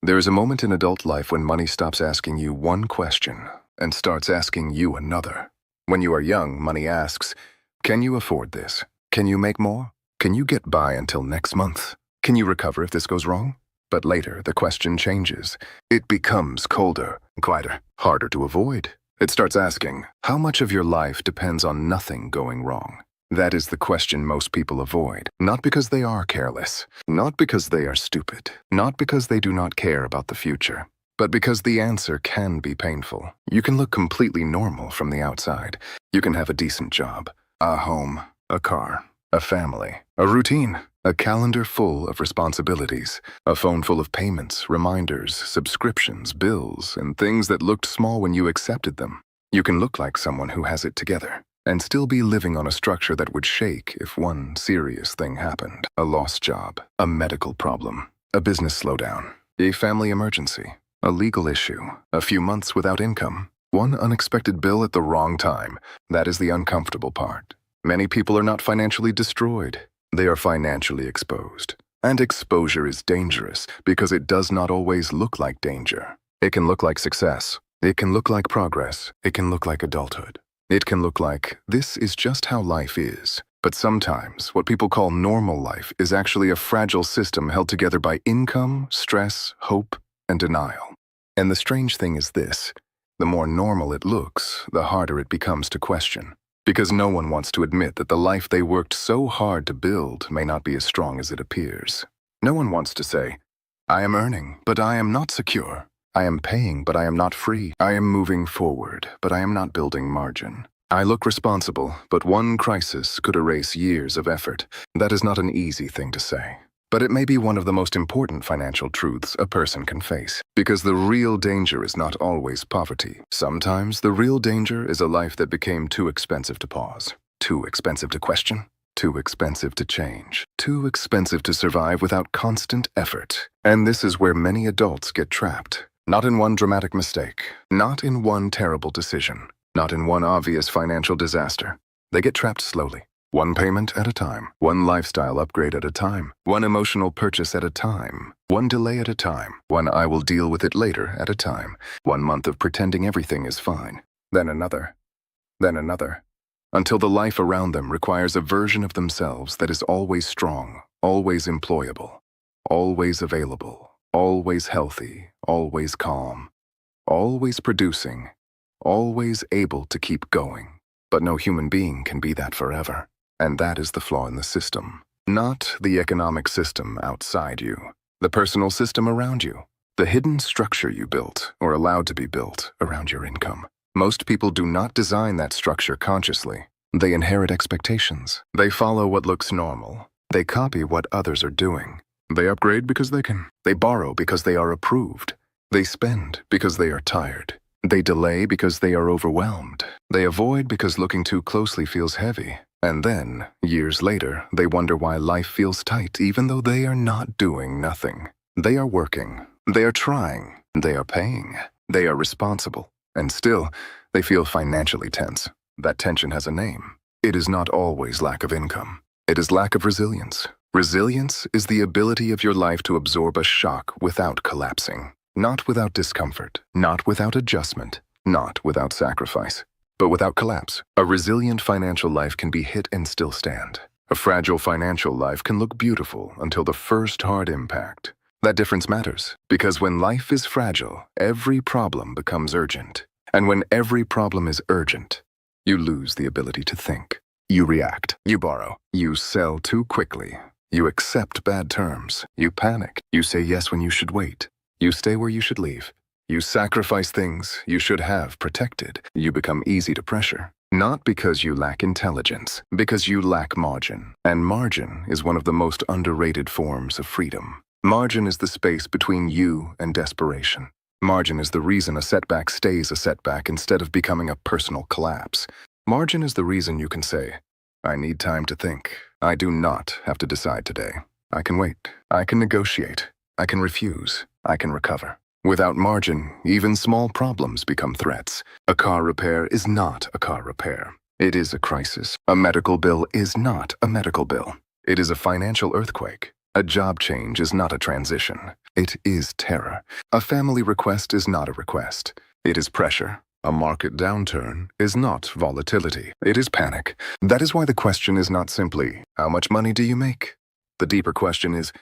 There is a moment in adult life when money stops asking you one question and starts asking you another. When you are young, money asks, can you afford this? Can you make more? Can you get by until next month? Can you recover if this goes wrong? But later, the question changes. It becomes colder, quieter, harder to avoid. It starts asking, how much of your life depends on nothing going wrong? That is the question most people avoid, not because they are careless, not because they are stupid, not because they do not care about the future, but because the answer can be painful. You can look completely normal from the outside. You can have a decent job, a home, a car, a family, a routine, a calendar full of responsibilities, a phone full of payments, reminders, subscriptions, bills, and things that looked small when you accepted them. You can look like someone who has it together and still be living on a structure that would shake if one serious thing happened. A lost job, a medical problem, a business slowdown, a family emergency, a legal issue, a few months without income, one unexpected bill at the wrong time. That is the uncomfortable part. Many people are not financially destroyed. They are financially exposed. And exposure is dangerous because it does not always look like danger. It can look like success. It can look like progress. It can look like adulthood. It can look like, this is just how life is. But sometimes, what people call normal life is actually a fragile system held together by income, stress, hope, and denial. And the strange thing is this: the more normal it looks, the harder it becomes to question. Because no one wants to admit that the life they worked so hard to build may not be as strong as it appears. No one wants to say, I am earning, but I am not secure. I am paying, but I am not free. I am moving forward, but I am not building margin. I look responsible, but one crisis could erase years of effort. That is not an easy thing to say. But it may be one of the most important financial truths a person can face. Because the real danger is not always poverty. Sometimes the real danger is a life that became too expensive to pause, too expensive to question, too expensive to change, too expensive to survive without constant effort. And this is where many adults get trapped. Not in one dramatic mistake, not in one terrible decision, not in one obvious financial disaster. They get trapped slowly, one payment at a time, one lifestyle upgrade at a time, one emotional purchase at a time, one delay at a time, one I will deal with it later at a time, one month of pretending everything is fine, then another, until the life around them requires a version of themselves that is always strong, always employable, always available, always healthy, always calm, always producing, always able to keep going. But no human being can be that forever. And that is the flaw in the system. Not the economic system outside you, the personal system around you, the hidden structure you built or allowed to be built around your income. Most people do not design that structure consciously. They inherit expectations. They follow what looks normal. They copy what others are doing. They upgrade because they can. They borrow because they are approved. They spend because they are tired. They delay because they are overwhelmed. They avoid because looking too closely feels heavy. And then, years later, they wonder why life feels tight even though they are not doing nothing. They are working. They are trying. They are paying. They are responsible. And still, they feel financially tense. That tension has a name. It is not always lack of income. It is lack of resilience. Resilience is the ability of your life to absorb a shock without collapsing. Not without discomfort, not without adjustment, not without sacrifice, but without collapse. A resilient financial life can be hit and still stand. A fragile financial life can look beautiful until the first hard impact. That difference matters, because when life is fragile, every problem becomes urgent. And when every problem is urgent, you lose the ability to think. You react, you borrow, you sell too quickly. You accept bad terms. You panic. You say yes when you should wait. You stay where you should leave. You sacrifice things you should have protected. You become easy to pressure. Not because you lack intelligence, because you lack margin. And margin is one of the most underrated forms of freedom. Margin is the space between you and desperation. Margin is the reason a setback stays a setback instead of becoming a personal collapse. Margin is the reason you can say, I need time to think. I do not have to decide today. I can wait. I can negotiate. I can refuse. I can recover. Without margin, even small problems become threats. A car repair is not a car repair. It is a crisis. A medical bill is not a medical bill. It is a financial earthquake. A job change is not a transition. It is terror. A family request is not a request. It is pressure. A market downturn is not volatility. It is panic. That is why the question is not simply, how much money do you make? The deeper question is,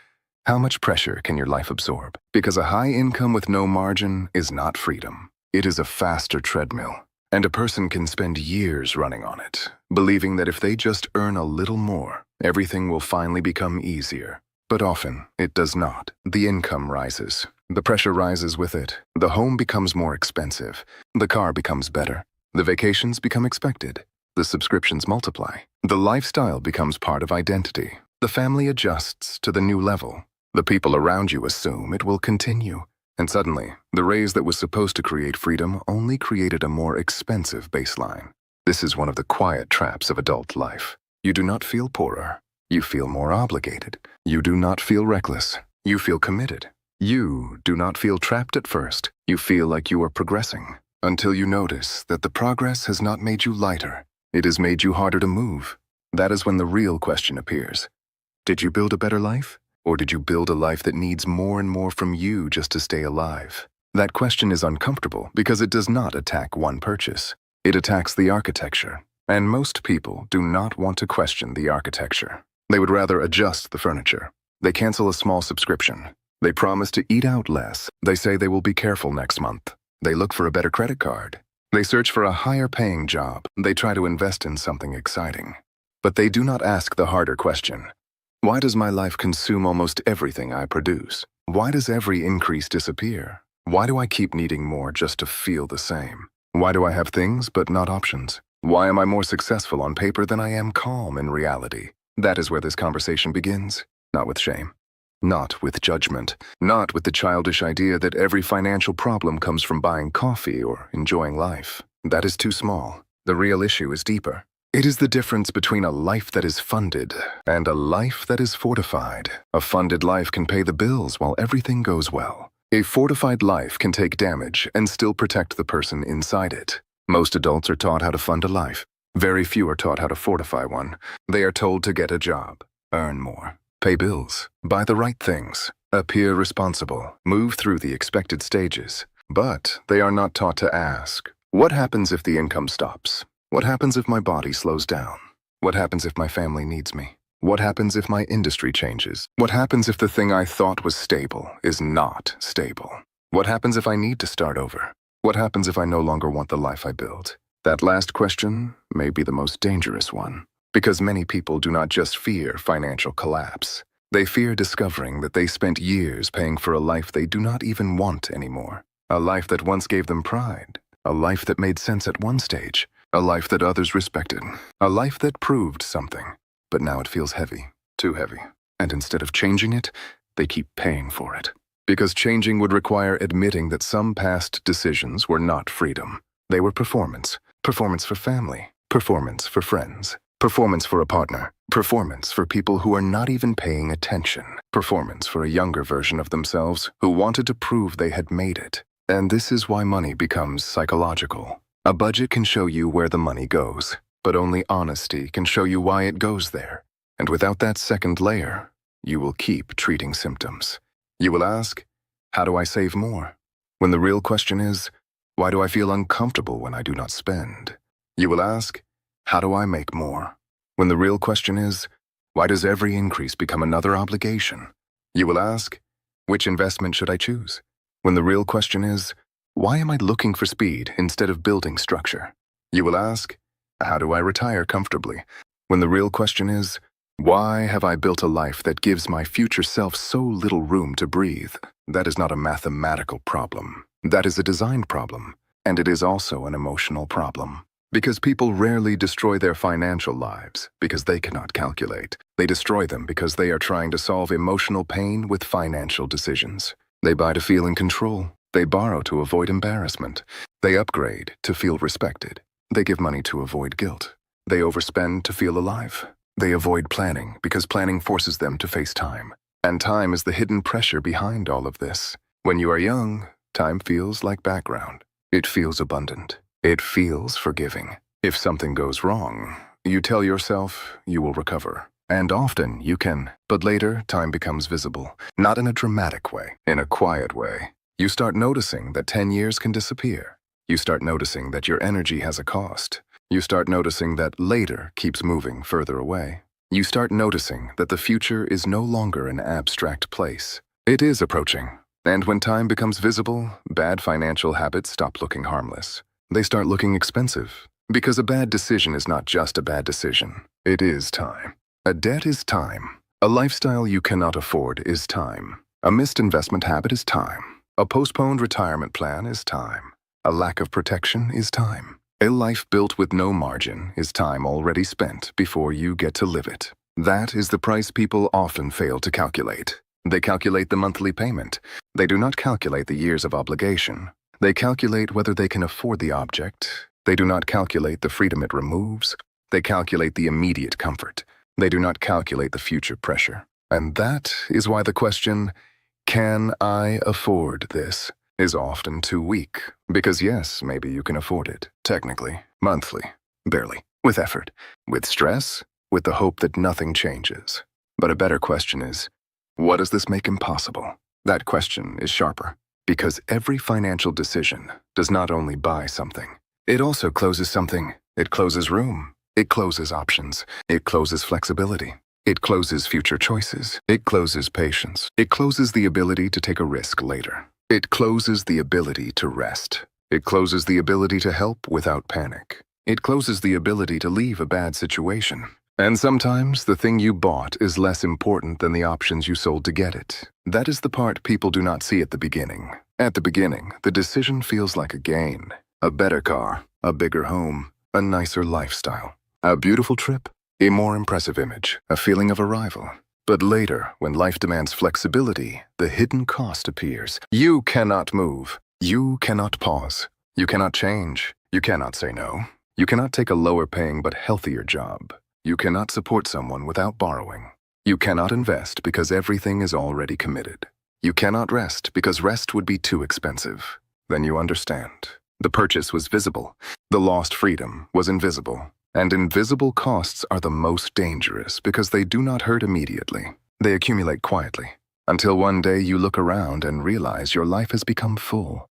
how much pressure can your life absorb? Because a high income with no margin is not freedom. It is a faster treadmill. And a person can spend years running on it, believing that if they just earn a little more, everything will finally become easier. But often, it does not. The income rises. The pressure rises with it. The home becomes more expensive. The car becomes better. The vacations become expected. The subscriptions multiply. The lifestyle becomes part of identity. The family adjusts to the new level. The people around you assume it will continue. And suddenly, the raise that was supposed to create freedom only created a more expensive baseline. This is one of the quiet traps of adult life. You do not feel poorer. You feel more obligated. You do not feel reckless. You feel committed. You do not feel trapped at first. You feel like you are progressing, until you notice that the progress has not made you lighter. It has made you harder to move. That is when the real question appears. Did you build a better life? Or did you build a life that needs more and more from you just to stay alive? That question is uncomfortable because it does not attack one purchase. It attacks the architecture. And most people do not want to question the architecture. They would rather adjust the furniture. They cancel a small subscription. They promise to eat out less. They say they will be careful next month. They look for a better credit card. They search for a higher paying job. They try to invest in something exciting. But they do not ask the harder question. Why does my life consume almost everything I produce? Why does every increase disappear? Why do I keep needing more just to feel the same? Why do I have things but not options? Why am I more successful on paper than I am calm in reality? That is where this conversation begins. Not with shame. Not with judgment. Not with the childish idea that every financial problem comes from buying coffee or enjoying life. That is too small. The real issue is deeper. It is the difference between a life that is funded and a life that is fortified. A funded life can pay the bills while everything goes well. A fortified life can take damage and still protect the person inside it. Most adults are taught how to fund a life. Very few are taught how to fortify one. They are told to get a job, earn more, pay bills, buy the right things, appear responsible, move through the expected stages. But they are not taught to ask, what happens if the income stops? What happens if my body slows down? What happens if my family needs me? What happens if my industry changes? What happens if the thing I thought was stable is not stable? What happens if I need to start over? What happens if I no longer want the life I built? That last question may be the most dangerous one, because many people do not just fear financial collapse. They fear discovering that they spent years paying for a life they do not even want anymore. A life that once gave them pride. A life that made sense at one stage. A life that others respected. A life that proved something. But now it feels heavy. Too heavy. And instead of changing it, they keep paying for it. Because changing would require admitting that some past decisions were not freedom. They were performance. Performance for family. Performance for friends. Performance for a partner. Performance for people who are not even paying attention. Performance for a younger version of themselves who wanted to prove they had made it. And this is why money becomes psychological. A budget can show you where the money goes, but only honesty can show you why it goes there. And without that second layer, you will keep treating symptoms. You will ask, how do I save more? When the real question is, why do I feel uncomfortable when I do not spend? You will ask, how do I make more? When the real question is, why does every increase become another obligation? You will ask, which investment should I choose? When the real question is, why am I looking for speed instead of building structure? You will ask, how do I retire comfortably? When the real question is, why have I built a life that gives my future self so little room to breathe? That is not a mathematical problem. That is a design problem. And it is also an emotional problem. Because people rarely destroy their financial lives because they cannot calculate. They destroy them because they are trying to solve emotional pain with financial decisions. They buy to feel in control. They borrow to avoid embarrassment. They upgrade to feel respected. They give money to avoid guilt. They overspend to feel alive. They avoid planning because planning forces them to face time. And time is the hidden pressure behind all of this. When you are young, time feels like background. It feels abundant. It feels forgiving. If something goes wrong, you tell yourself you will recover. And often you can, but later time becomes visible, not in a dramatic way, in a quiet way. You start noticing that 10 years can disappear. You start noticing that your energy has a cost. You start noticing that later keeps moving further away. You start noticing that the future is no longer an abstract place. It is approaching. And when time becomes visible, bad financial habits stop looking harmless. They start looking expensive. Because a bad decision is not just a bad decision. It is time. A debt is time. A lifestyle you cannot afford is time. A missed investment habit is time. A postponed retirement plan is time. A lack of protection is time. A life built with no margin is time already spent before you get to live it. That is the price people often fail to calculate. They calculate the monthly payment. They do not calculate the years of obligation. They calculate whether they can afford the object. They do not calculate the freedom it removes. They calculate the immediate comfort. They do not calculate the future pressure. And that is why the question, "Can I afford this?" is often too weak. Because yes, maybe you can afford it. Technically, monthly, barely, with effort, with stress, with the hope that nothing changes. But a better question is, what does this make impossible? That question is sharper. Because every financial decision does not only buy something, it also closes something. It closes room. It closes options. It closes flexibility. It closes future choices. It closes patience. It closes the ability to take a risk later. It closes the ability to rest. It closes the ability to help without panic. It closes the ability to leave a bad situation. And sometimes the thing you bought is less important than the options you sold to get it. That is the part people do not see at the beginning. At the beginning, the decision feels like a gain. A better car, a bigger home, a nicer lifestyle. A beautiful trip, a more impressive image, a feeling of arrival. But later, when life demands flexibility, the hidden cost appears. You cannot move. You cannot pause. You cannot change. You cannot say no. You cannot take a lower-paying but healthier job. You cannot support someone without borrowing. You cannot invest because everything is already committed. You cannot rest because rest would be too expensive. Then you understand. The purchase was visible. The lost freedom was invisible. And invisible costs are the most dangerous because they do not hurt immediately. They accumulate quietly, until one day you look around and realize your life has become full,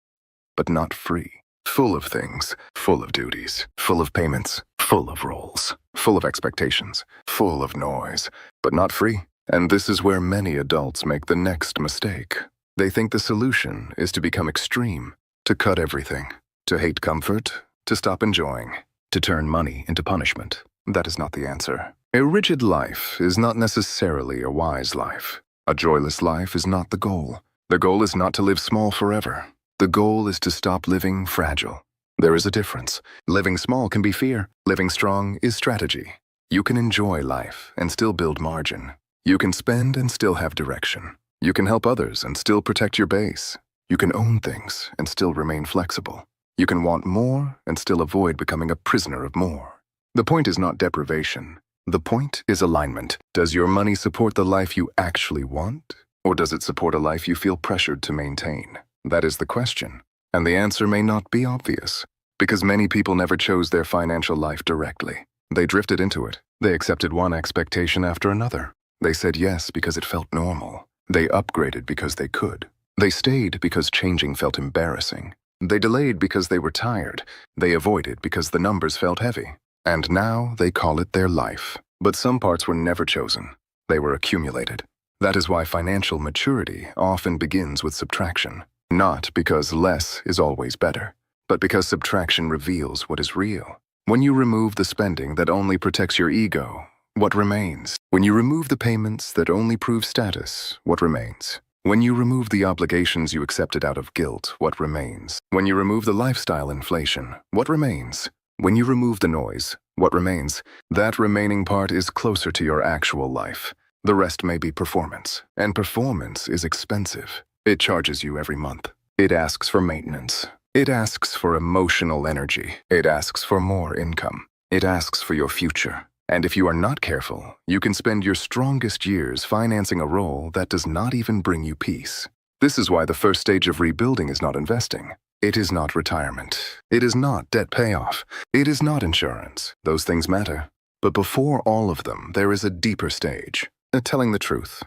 but not free. Full of things, full of duties, full of payments, full of roles, full of expectations, full of noise, but not free. And this is where many adults make the next mistake. They think the solution is to become extreme, to cut everything, to hate comfort, to stop enjoying, to turn money into punishment. That is not the answer. A rigid life is not necessarily a wise life. A joyless life is not the goal. The goal is not to live small forever. The goal is to stop living fragile. There is a difference. Living small can be fear. Living strong is strategy. You can enjoy life and still build margin. You can spend and still have direction. You can help others and still protect your base. You can own things and still remain flexible. You can want more and still avoid becoming a prisoner of more. The point is not deprivation. The point is alignment. Does your money support the life you actually want? Or does it support a life you feel pressured to maintain? That is the question. And the answer may not be obvious, because many people never chose their financial life directly. They drifted into it. They accepted one expectation after another. They said yes because it felt normal. They upgraded because they could. They stayed because changing felt embarrassing. They delayed because they were tired. They avoided because the numbers felt heavy. And now they call it their life. But some parts were never chosen. They were accumulated. That is why financial maturity often begins with subtraction. Not because less is always better, but because subtraction reveals what is real. When you remove the spending that only protects your ego, what remains? When you remove the payments that only prove status, what remains? When you remove the obligations you accepted out of guilt, what remains? When you remove the lifestyle inflation, what remains? When you remove the noise, what remains? That remaining part is closer to your actual life. The rest may be performance, and performance is expensive. It charges you every month. It asks for maintenance. It asks for emotional energy. It asks for more income. It asks for your future. And if you are not careful, you can spend your strongest years financing a role that does not even bring you peace. This is why the first stage of rebuilding is not investing. It is not retirement. It is not debt payoff. It is not insurance. Those things matter. But before all of them, there is a deeper stage, telling the truth.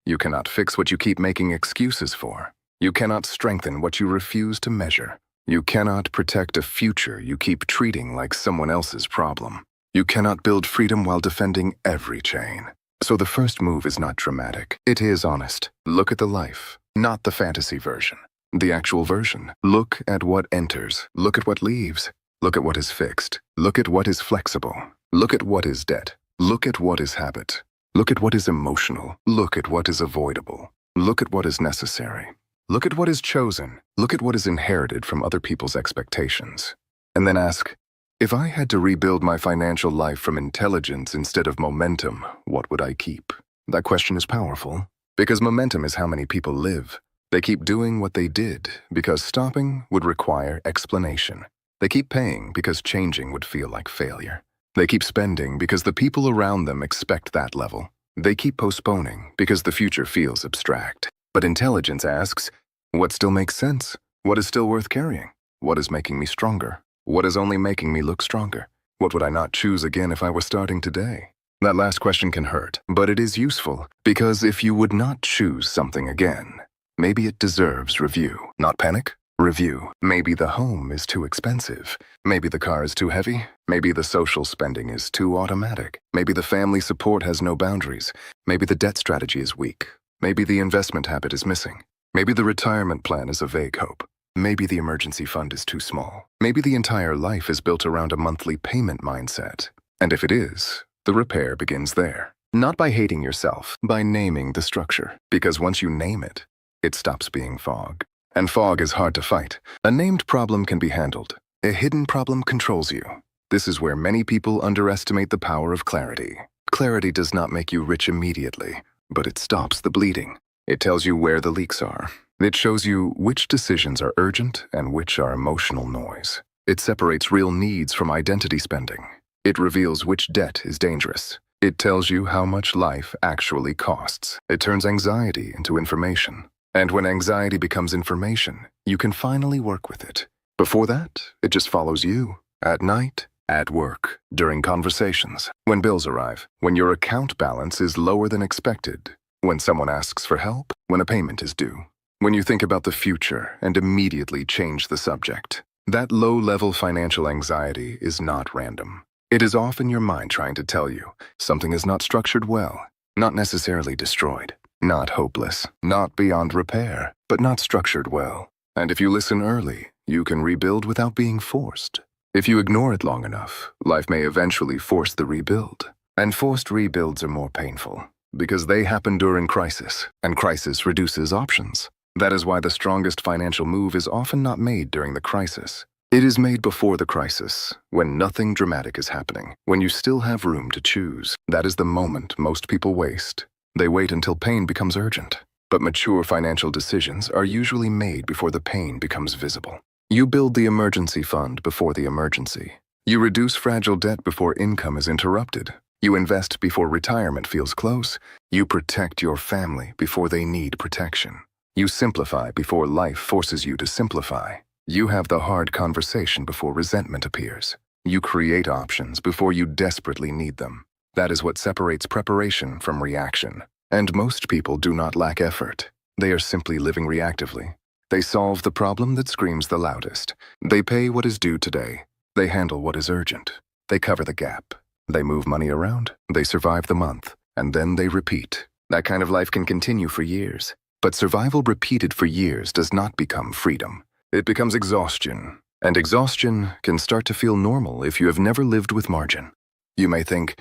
You cannot fix what you keep making excuses for. You cannot strengthen what you refuse to measure. You cannot protect a future you keep treating like someone else's problem. You cannot build freedom while defending every chain. So the first move is not dramatic. It is honest. Look at the life, not the fantasy version. The actual version. Look at what enters. Look at what leaves. Look at what is fixed. Look at what is flexible. Look at what is debt. Look at what is habit. Look at what is emotional. Look at what is avoidable. Look at what is necessary. Look at what is chosen. Look at what is inherited from other people's expectations. And then ask, if I had to rebuild my financial life from intelligence instead of momentum, what would I keep? That question is powerful, because momentum is how many people live. They keep doing what they did because stopping would require explanation. They keep paying because changing would feel like failure. They keep spending because the people around them expect that level. They keep postponing because the future feels abstract. But intelligence asks, what still makes sense? What is still worth carrying? What is making me stronger? What is only making me look stronger? What would I not choose again if I were starting today? That last question can hurt, but it is useful, because if you would not choose something again, maybe it deserves review. Not panic, review. Maybe the home is too expensive. Maybe the car is too heavy. Maybe the social spending is too automatic. Maybe the family support has no boundaries. Maybe the debt strategy is weak. Maybe the investment habit is missing. Maybe the retirement plan is a vague hope. Maybe the emergency fund is too small. Maybe the entire life is built around a monthly payment mindset. And if it is, the repair begins there. Not by hating yourself, by naming the structure. Because once you name it, it stops being fog. And fog is hard to fight. A named problem can be handled. A hidden problem controls you. This is where many people underestimate the power of clarity. Clarity does not make you rich immediately, but it stops the bleeding. It tells you where the leaks are. It shows you which decisions are urgent and which are emotional noise. It separates real needs from identity spending. It reveals which debt is dangerous. It tells you how much life actually costs. It turns anxiety into information. And when anxiety becomes information, you can finally work with it. Before that, it just follows you. At night, at work, during conversations, when bills arrive, when your account balance is lower than expected, when someone asks for help, when a payment is due, when you think about the future and immediately change the subject. That low-level financial anxiety is not random. It is often your mind trying to tell you something is not structured well, not necessarily destroyed, not hopeless, not beyond repair, but not structured well. And if you listen early, you can rebuild without being forced. If you ignore it long enough, life may eventually force the rebuild. And forced rebuilds are more painful, because they happen during crisis, and crisis reduces options. That is why the strongest financial move is often not made during the crisis. It is made before the crisis, when nothing dramatic is happening, when you still have room to choose. That is the moment most people waste. They wait until pain becomes urgent. But mature financial decisions are usually made before the pain becomes visible. You build the emergency fund before the emergency. You reduce fragile debt before income is interrupted. You invest before retirement feels close. You protect your family before they need protection. You simplify before life forces you to simplify. You have the hard conversation before resentment appears. You create options before you desperately need them. That is what separates preparation from reaction. And most people do not lack effort. They are simply living reactively. They solve the problem that screams the loudest. They pay what is due today. They handle what is urgent. They cover the gap. They move money around. They survive the month. And then they repeat. That kind of life can continue for years. But survival repeated for years does not become freedom. It becomes exhaustion. And exhaustion can start to feel normal if you have never lived with margin. You may think,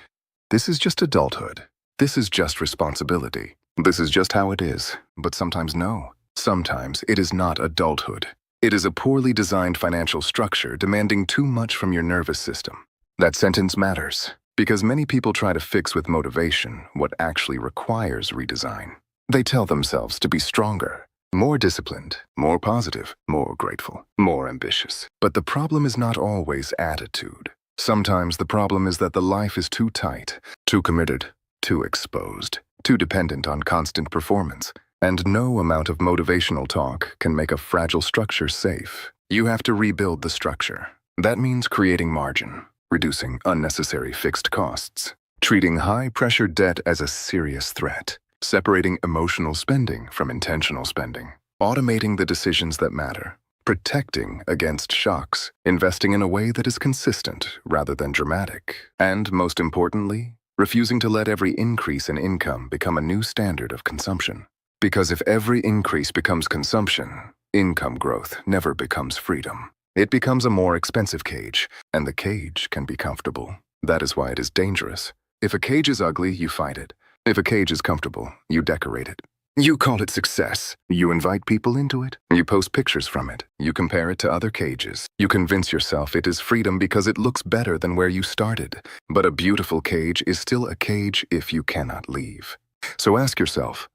this is just adulthood. This is just responsibility. This is just how it is. But sometimes no. Sometimes it is not adulthood. It is a poorly designed financial structure demanding too much from your nervous system. That sentence matters, because many people try to fix with motivation what actually requires redesign. They tell themselves to be stronger, more disciplined, more positive, more grateful, more ambitious. But the problem is not always attitude. Sometimes the problem is that the life is too tight, too committed, too exposed, too dependent on constant performance. And no amount of motivational talk can make a fragile structure safe. You have to rebuild the structure. That means creating margin. reducing unnecessary fixed costs, treating high-pressure debt as a serious threat, separating emotional spending from intentional spending, automating the decisions that matter, protecting against shocks, investing in a way that is consistent rather than dramatic, and, most importantly, refusing to let every increase in income become a new standard of consumption. Because if every increase becomes consumption, income growth never becomes freedom. It becomes a more expensive cage, and the cage can be comfortable. That is why it is dangerous. If a cage is ugly, you fight it. If a cage is comfortable, you decorate it. You call it success. You invite people into it. You post pictures from it. You compare it to other cages. You convince yourself it is freedom because it looks better than where you started. But a beautiful cage is still a cage if you cannot leave. So ask yourself,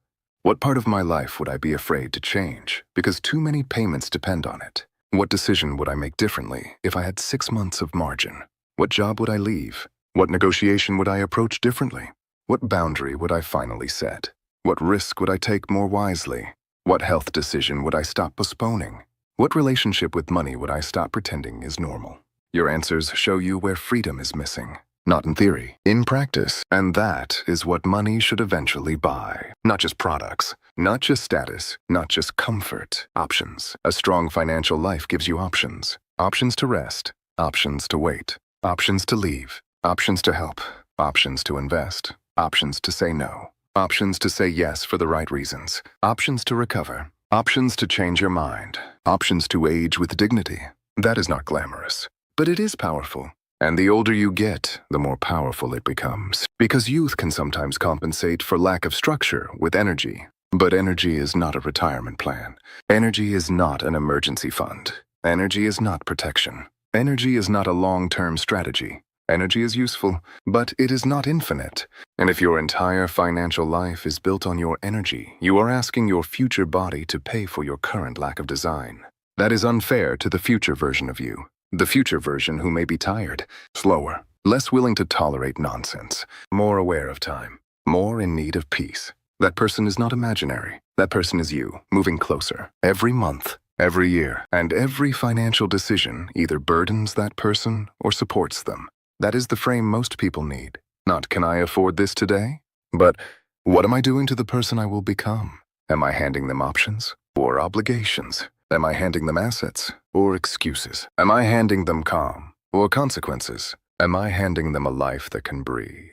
what part of my life would I be afraid to change because too many payments depend on it? What decision would I make differently if I had 6 months of margin? What job would I leave? What negotiation would I approach differently? What boundary would I finally set? What risk would I take more wisely? What health decision would I stop postponing? What relationship with money would I stop pretending is normal? Your answers show you where freedom is missing. Not in theory, in practice. And that is what money should eventually buy. Not just products, not just status, not just comfort. Options. A strong financial life gives you options. Options to rest, options to wait, options to leave, options to help, options to invest, options to say no. Options to say yes for the right reasons. Options to recover. Options to change your mind. Options to age with dignity. That is not glamorous, but it is powerful. And the older you get, the more powerful it becomes. Because youth can sometimes compensate for lack of structure with energy. But energy is not a retirement plan. Energy is not an emergency fund. Energy is not protection. Energy is not a long-term strategy. Energy is useful, but it is not infinite. And if your entire financial life is built on your energy, you are asking your future body to pay for your current lack of design. That is unfair to the future version of you. The future version who may be tired, slower, less willing to tolerate nonsense, more aware of time, more in need of peace. That person is not imaginary. That person is you, moving closer, every month, every year, and every financial decision either burdens that person or supports them. That is the frame most people need. Not, can I afford this today? But, what am I doing to the person I will become? Am I handing them options or obligations? Am I handing them assets or excuses? Am I handing them calm or consequences? Am I handing them a life that can breathe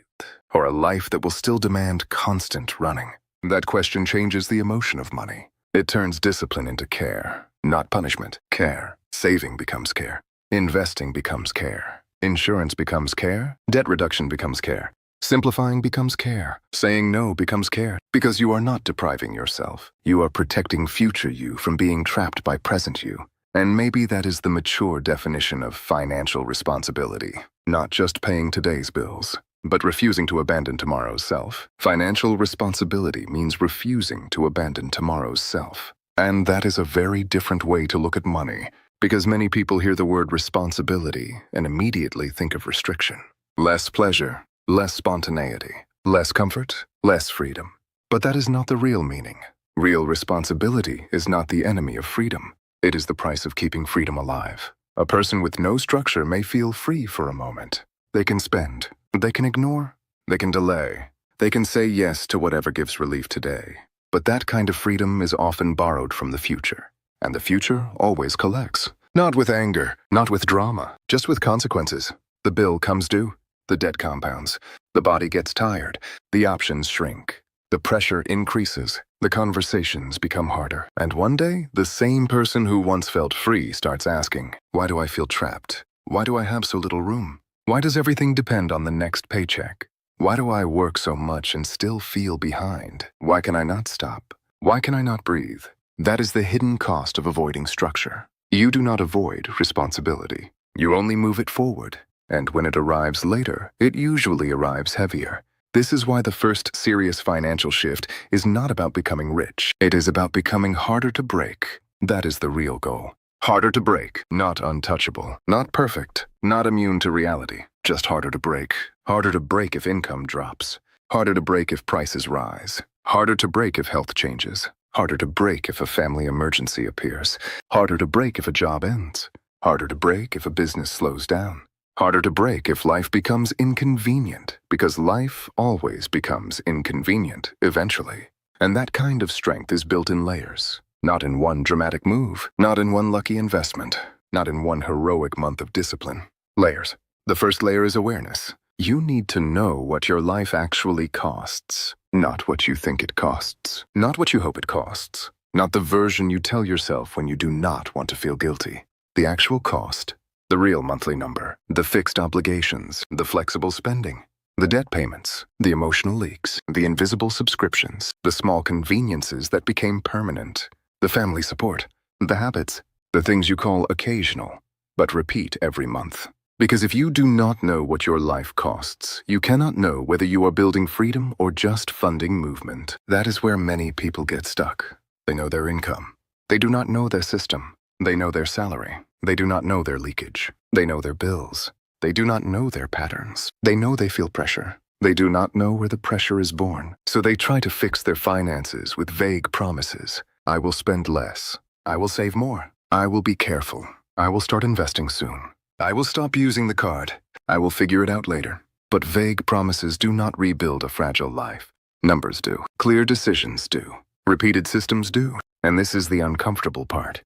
or a life that will still demand constant running? That question changes the emotion of money. It turns discipline into care, not punishment. Care. Saving becomes care. Investing becomes care. Insurance becomes care. Debt reduction becomes care. Simplifying becomes care. Saying no becomes care. Because you are not depriving yourself. You are protecting future you from being trapped by present you. And maybe that is the mature definition of financial responsibility. Not just paying today's bills, but refusing to abandon tomorrow's self. Financial responsibility means refusing to abandon tomorrow's self. And that is a very different way to look at money. Because many people hear the word responsibility and immediately think of restriction. Less pleasure, less spontaneity, less comfort, less freedom. But that is not the real meaning. Real responsibility is not the enemy of freedom. It is the price of keeping freedom alive. A person with no structure may feel free for a moment. They can spend, they can ignore, they can delay, they can say yes to whatever gives relief today. But that kind of freedom is often borrowed from the future. And the future always collects. Not with anger, not with drama, just with consequences. The bill comes due, the debt compounds, the body gets tired, the options shrink, the pressure increases, the conversations become harder. And one day, the same person who once felt free starts asking, why do I feel trapped? Why do I have so little room? Why does everything depend on the next paycheck? Why do I work so much and still feel behind? Why can I not stop? Why can I not breathe? That is the hidden cost of avoiding structure. You do not avoid responsibility. You only move it forward. And when it arrives later, it usually arrives heavier. This is why the first serious financial shift is not about becoming rich. It is about becoming harder to break. That is the real goal. Harder to break, not untouchable, not perfect, not immune to reality, just harder to break. Harder to break if income drops. Harder to break if prices rise. Harder to break if health changes. Harder to break if a family emergency appears. Harder to break if a job ends. Harder to break if a business slows down. Harder to break if life becomes inconvenient, because life always becomes inconvenient eventually. And that kind of strength is built in layers, not in one dramatic move, not in one lucky investment, not in one heroic month of discipline. Layers. The first layer is awareness. You need to know what your life actually costs, not what you think it costs, not what you hope it costs, not the version you tell yourself when you do not want to feel guilty. The actual cost, the real monthly number, the fixed obligations, the flexible spending, the debt payments, the emotional leaks, the invisible subscriptions, the small conveniences that became permanent, the family support, the habits, the things you call occasional, but repeat every month. Because if you do not know what your life costs, you cannot know whether you are building freedom or just funding movement. That is where many people get stuck. They know their income. They do not know their system. They know their salary. They do not know their leakage. They know their bills. They do not know their patterns. They know they feel pressure. They do not know where the pressure is born. So they try to fix their finances with vague promises. I will spend less. I will save more. I will be careful. I will start investing soon. I will stop using the card. I will figure it out later. But vague promises do not rebuild a fragile life. Numbers do. Clear decisions do. Repeated systems do. And this is the uncomfortable part.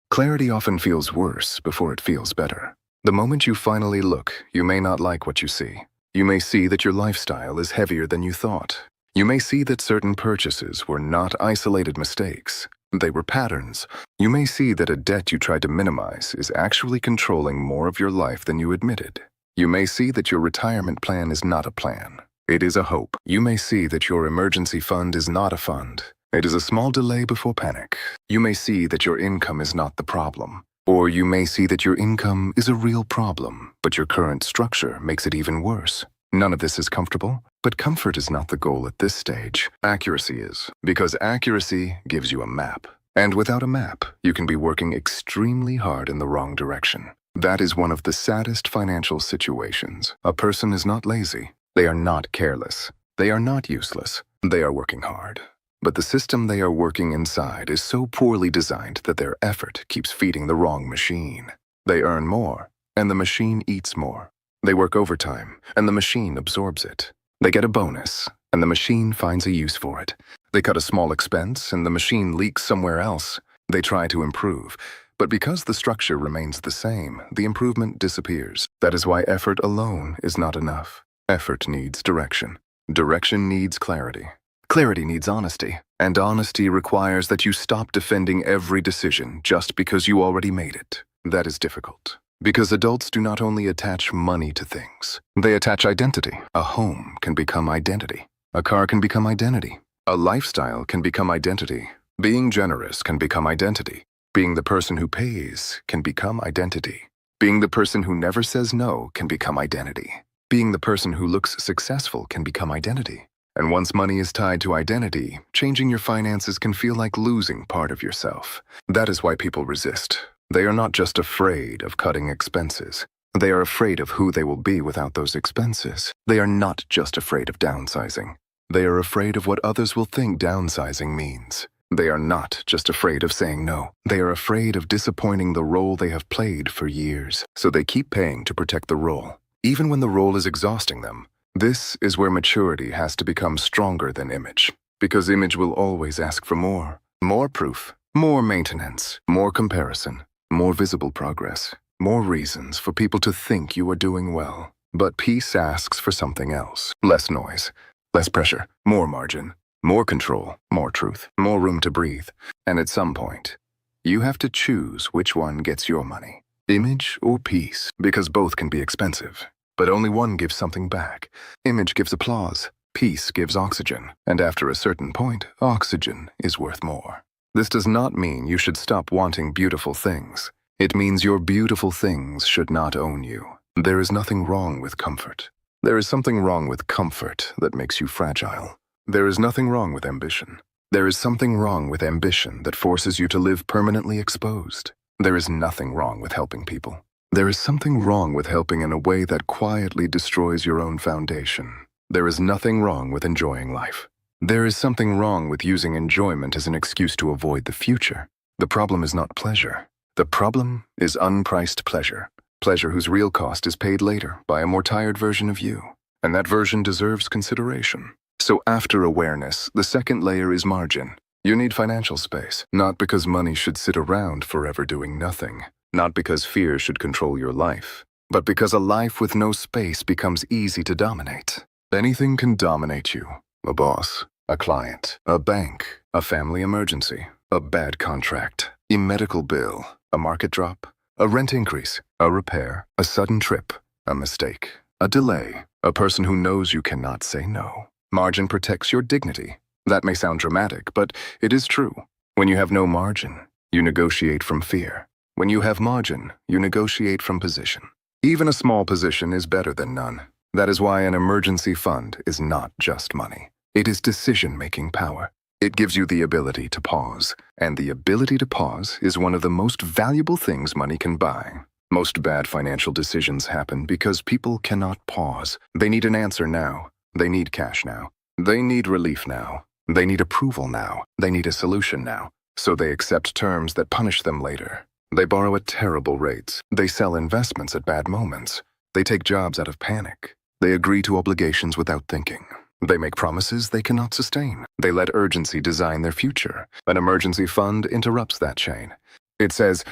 Clarity often feels worse before it feels better. The moment you finally look, you may not like what you see. You may see that your lifestyle is heavier than you thought. You may see that certain purchases were not isolated mistakes. They were patterns. You may see that a debt you tried to minimize is actually controlling more of your life than you admitted. You may see that your retirement plan is not a plan. It is a hope. You may see that your emergency fund is not a fund. It is a small delay before panic. You may see that your income is not the problem. Or you may see that your income is a real problem, but your current structure makes it even worse. None of this is comfortable, but comfort is not the goal at this stage. Accuracy is, because accuracy gives you a map. And without a map, you can be working extremely hard in the wrong direction. That is one of the saddest financial situations. A person is not lazy. They are not careless. They are not useless. They are working hard. But the system they are working inside is so poorly designed that their effort keeps feeding the wrong machine. They earn more, and the machine eats more. They work overtime, and the machine absorbs it. They get a bonus, and the machine finds a use for it. They cut a small expense, and the machine leaks somewhere else. They try to improve, but because the structure remains the same, the improvement disappears. That is why effort alone is not enough. Effort needs direction. Direction needs clarity. Clarity needs honesty, and honesty requires that you stop defending every decision just because you already made it. That is difficult. Because adults do not only attach money to things, they attach identity. A home can become identity. A car can become identity. A lifestyle can become identity. Being generous can become identity. Being the person who pays can become identity. Being the person who never says no can become identity. Being the person who looks successful can become identity. And once money is tied to identity, changing your finances can feel like losing part of yourself. That is why people resist. They are not just afraid of cutting expenses. They are afraid of who they will be without those expenses. They are not just afraid of downsizing. They are afraid of what others will think downsizing means. They are not just afraid of saying no. They are afraid of disappointing the role they have played for years. So they keep paying to protect the role, even when the role is exhausting them. This is where maturity has to become stronger than image, because image will always ask for more. More proof, more maintenance, more comparison. More visible progress, more reasons for people to think you are doing well. But peace asks for something else. Less noise, less pressure, more margin, more control, more truth, more room to breathe. And at some point, you have to choose which one gets your money. Image or peace, because both can be expensive. But only one gives something back. Image gives applause, peace gives oxygen. And after a certain point, oxygen is worth more. This does not mean you should stop wanting beautiful things. It means your beautiful things should not own you. There is nothing wrong with comfort. There is something wrong with comfort that makes you fragile. There is nothing wrong with ambition. There is something wrong with ambition that forces you to live permanently exposed. There is nothing wrong with helping people. There is something wrong with helping in a way that quietly destroys your own foundation. There is nothing wrong with enjoying life. There is something wrong with using enjoyment as an excuse to avoid the future. The problem is not pleasure. The problem is unpriced pleasure. Pleasure whose real cost is paid later by a more tired version of you. And that version deserves consideration. So after awareness, the second layer is margin. You need financial space, not because money should sit around forever doing nothing, not because fear should control your life, but because a life with no space becomes easy to dominate. Anything can dominate you. A boss, a client, a bank, a family emergency, a bad contract, a medical bill, a market drop, a rent increase, a repair, a sudden trip, a mistake, a delay, a person who knows you cannot say no. Margin protects your dignity. That may sound dramatic, but it is true. When you have no margin, you negotiate from fear. When you have margin, you negotiate from position. Even a small position is better than none. That is why an emergency fund is not just money. It is decision-making power. It gives you the ability to pause, and the ability to pause is one of the most valuable things money can buy. Most bad financial decisions happen because people cannot pause. They need an answer now. They need cash now. They need relief now. They need approval now. They need a solution now. So they accept terms that punish them later. They borrow at terrible rates. They sell investments at bad moments. They take jobs out of panic. They agree to obligations without thinking. They make promises they cannot sustain. They let urgency design their future. An emergency fund interrupts that chain. It says,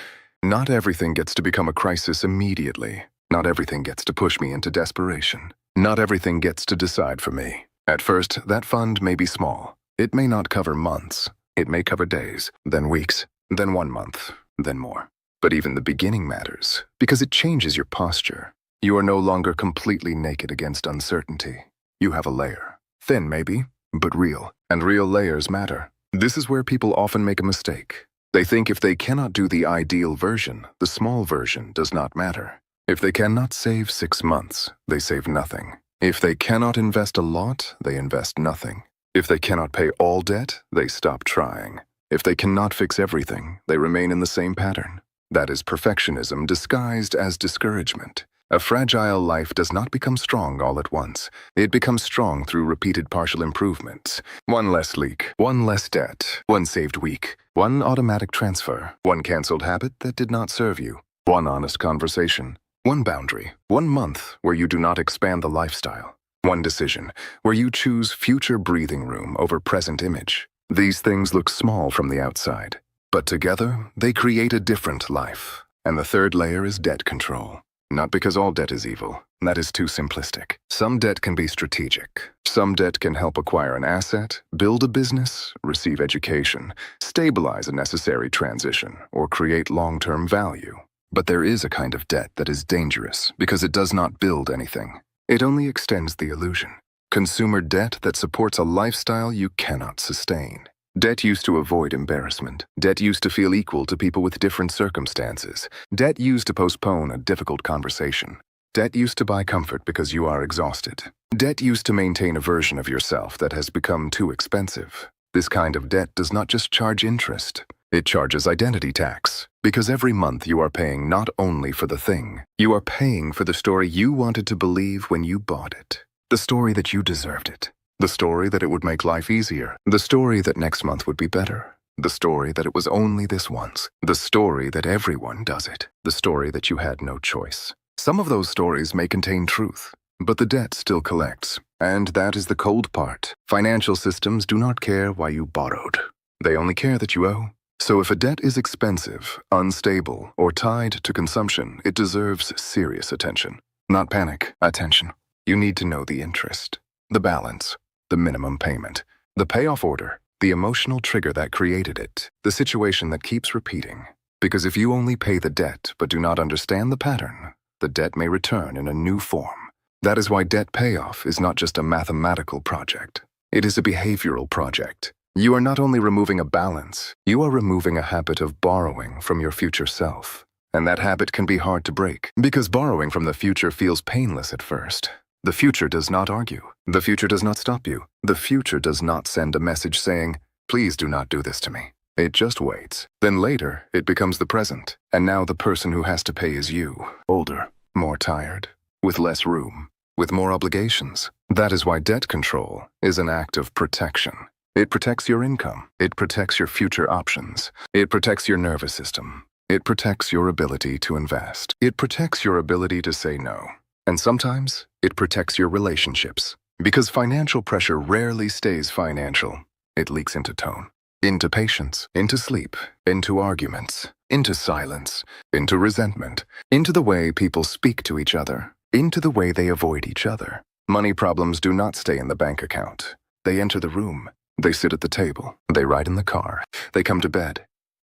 not everything gets to become a crisis immediately. Not everything gets to push me into desperation. Not everything gets to decide for me. At first, that fund may be small. It may not cover months. It may cover days, then weeks, then 1 month, then more. But even the beginning matters, because it changes your posture. You are no longer completely naked against uncertainty. You have a layer. Thin, maybe, but real. And real layers matter. This is where people often make a mistake. They think if they cannot do the ideal version, the small version does not matter. If they cannot save 6 months, they save nothing. If they cannot invest a lot, they invest nothing. If they cannot pay all debt, they stop trying. If they cannot fix everything, they remain in the same pattern. That is perfectionism disguised as discouragement. A fragile life does not become strong all at once. It becomes strong through repeated partial improvements. 1 less leak, 1 less debt, 1 saved week, 1 automatic transfer, 1 canceled habit that did not serve you, 1 honest conversation, 1 boundary, 1 month where you do not expand the lifestyle, 1 decision where you choose future breathing room over present image. These things look small from the outside, but together they create a different life. And the third layer is debt control. Not because all debt is evil. That is too simplistic. Some debt can be strategic. Some debt can help acquire an asset, build a business, receive education, stabilize a necessary transition, or create long-term value. But there is a kind of debt that is dangerous because it does not build anything. It only extends the illusion. Consumer debt that supports a lifestyle you cannot sustain. Debt used to avoid embarrassment. Debt used to feel equal to people with different circumstances. Debt used to postpone a difficult conversation. Debt used to buy comfort because you are exhausted. Debt used to maintain a version of yourself that has become too expensive. This kind of debt does not just charge interest. It charges identity tax. Because every month you are paying not only for the thing, you are paying for the story you wanted to believe when you bought it. The story that you deserved it. The story that it would make life easier. The story that next month would be better. The story that it was only this once. The story that everyone does it. The story that you had no choice. Some of those stories may contain truth, but the debt still collects. And that is the cold part. Financial systems do not care why you borrowed. They only care that you owe. So if a debt is expensive, unstable, or tied to consumption, it deserves serious attention. Not panic, attention. You need to know the interest, the balance, the minimum payment, the payoff order, the emotional trigger that created it, the situation that keeps repeating. Because if you only pay the debt but do not understand the pattern, the debt may return in a new form. That is why debt payoff is not just a mathematical project. It is a behavioral project. You are not only removing a balance, you are removing a habit of borrowing from your future self. And that habit can be hard to break, because borrowing from the future feels painless at first. The future does not argue. The future does not stop you. The future does not send a message saying, please do not do this to me. It just waits. Then later, it becomes the present. And now the person who has to pay is you. Older, more tired, with less room, with more obligations. That is why debt control is an act of protection. It protects your income. It protects your future options. It protects your nervous system. It protects your ability to invest. It protects your ability to say no. And sometimes, it protects your relationships. Because financial pressure rarely stays financial. It leaks into tone, into patience, into sleep, into arguments, into silence, into resentment, into the way people speak to each other, into the way they avoid each other. Money problems do not stay in the bank account. They enter the room. They sit at the table. They ride in the car. They come to bed.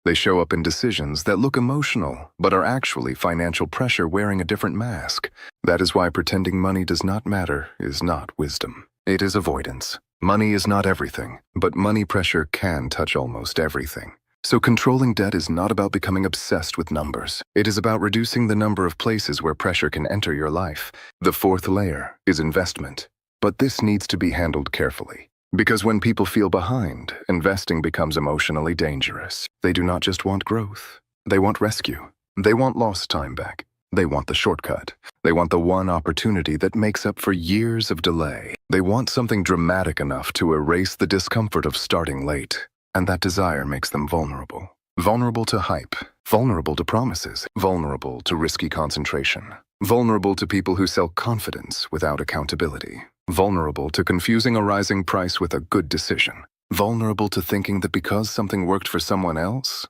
They show up in decisions that look emotional, but are actually financial pressure wearing a different mask. That is why pretending money does not matter is not wisdom. It is avoidance. Money is not everything, but money pressure can touch almost everything. So controlling debt is not about becoming obsessed with numbers. It is about reducing the number of places where pressure can enter your life. The fourth layer is investment. But this needs to be handled carefully. Because when people feel behind, investing becomes emotionally dangerous. They do not just want growth. They want rescue. They want lost time back. They want the shortcut. They want the one opportunity that makes up for years of delay. They want something dramatic enough to erase the discomfort of starting late. And that desire makes them vulnerable. Vulnerable to hype. Vulnerable to promises. Vulnerable to risky concentration. Vulnerable to people who sell confidence without accountability. Vulnerable to confusing a rising price with a good decision. Vulnerable to thinking that because something worked for someone else,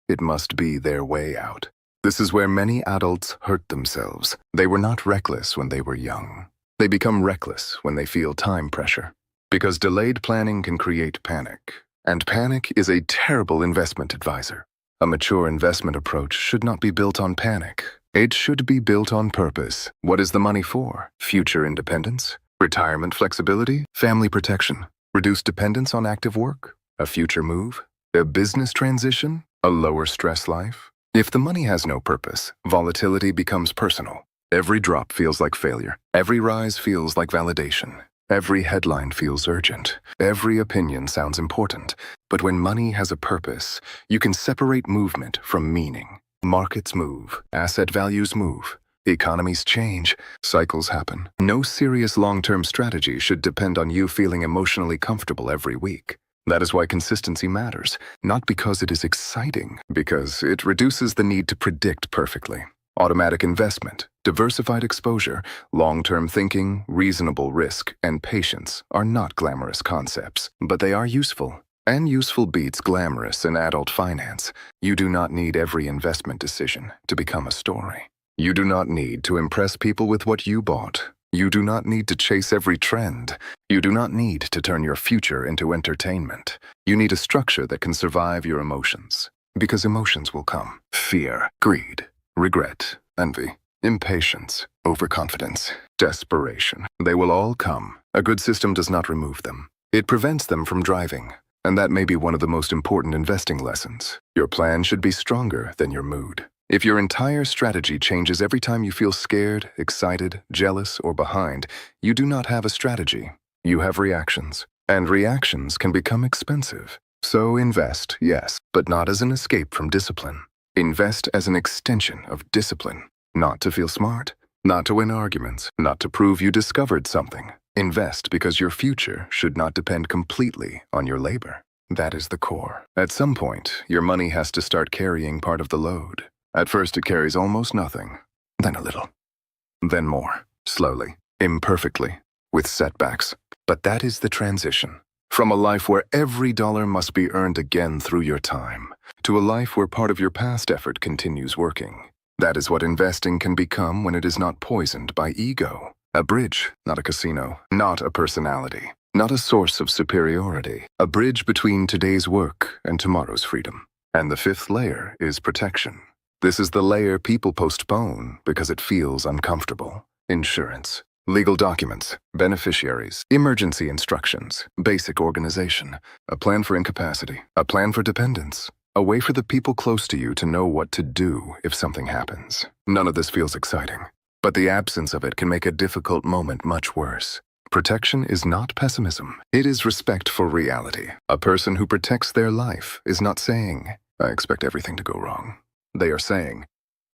it must be their way out. This is where many adults hurt themselves. They were not reckless when they were young. They become reckless when they feel time pressure. Because delayed planning can create panic. And panic is a terrible investment advisor. A mature investment approach should not be built on panic. It should be built on purpose. What is the money for? Future independence? Retirement flexibility? Family protection? Reduced dependence on active work? A future move? A business transition? A lower stress life? If the money has no purpose, volatility becomes personal. Every drop feels like failure. Every rise feels like validation. Every headline feels urgent. Every opinion sounds important. But when money has a purpose, you can separate movement from meaning. Markets move. Asset values move. Economies change. Cycles happen. No serious long-term strategy should depend on you feeling emotionally comfortable every week. That is why consistency matters. Not because it is exciting, because it reduces the need to predict perfectly. Automatic investment, diversified exposure, long-term thinking, reasonable risk, and patience are not glamorous concepts, but they are useful. And useful beats glamorous in adult finance. You do not need every investment decision to become a story. You do not need to impress people with what you bought. You do not need to chase every trend. You do not need to turn your future into entertainment. You need a structure that can survive your emotions. Because emotions will come. Fear, greed, regret, envy, impatience, overconfidence, desperation. They will all come. A good system does not remove them. It prevents them from driving. And that may be one of the most important investing lessons. Your plan should be stronger than your mood. If your entire strategy changes every time you feel scared, excited, jealous, or behind, you do not have a strategy. You have reactions. And reactions can become expensive. So invest, yes, but not as an escape from discipline. Invest as an extension of discipline. Not to feel smart, not to win arguments, not to prove you discovered something. Invest because your future should not depend completely on your labor. That is the core. At some point, your money has to start carrying part of the load. At first, it carries almost nothing, then a little, then more, slowly, imperfectly, with setbacks. But that is the transition. From a life where every dollar must be earned again through your time, to a life where part of your past effort continues working. That is what investing can become when it is not poisoned by ego. A bridge, not a casino, not a personality, not a source of superiority. A bridge between today's work and tomorrow's freedom. And the fifth layer is protection. This is the layer people postpone because it feels uncomfortable. Insurance, legal documents, beneficiaries, emergency instructions, basic organization, a plan for incapacity, a plan for dependence, a way for the people close to you to know what to do if something happens. None of this feels exciting, but the absence of it can make a difficult moment much worse. Protection is not pessimism. It is respect for reality. A person who protects their life is not saying, "I expect everything to go wrong." They are saying,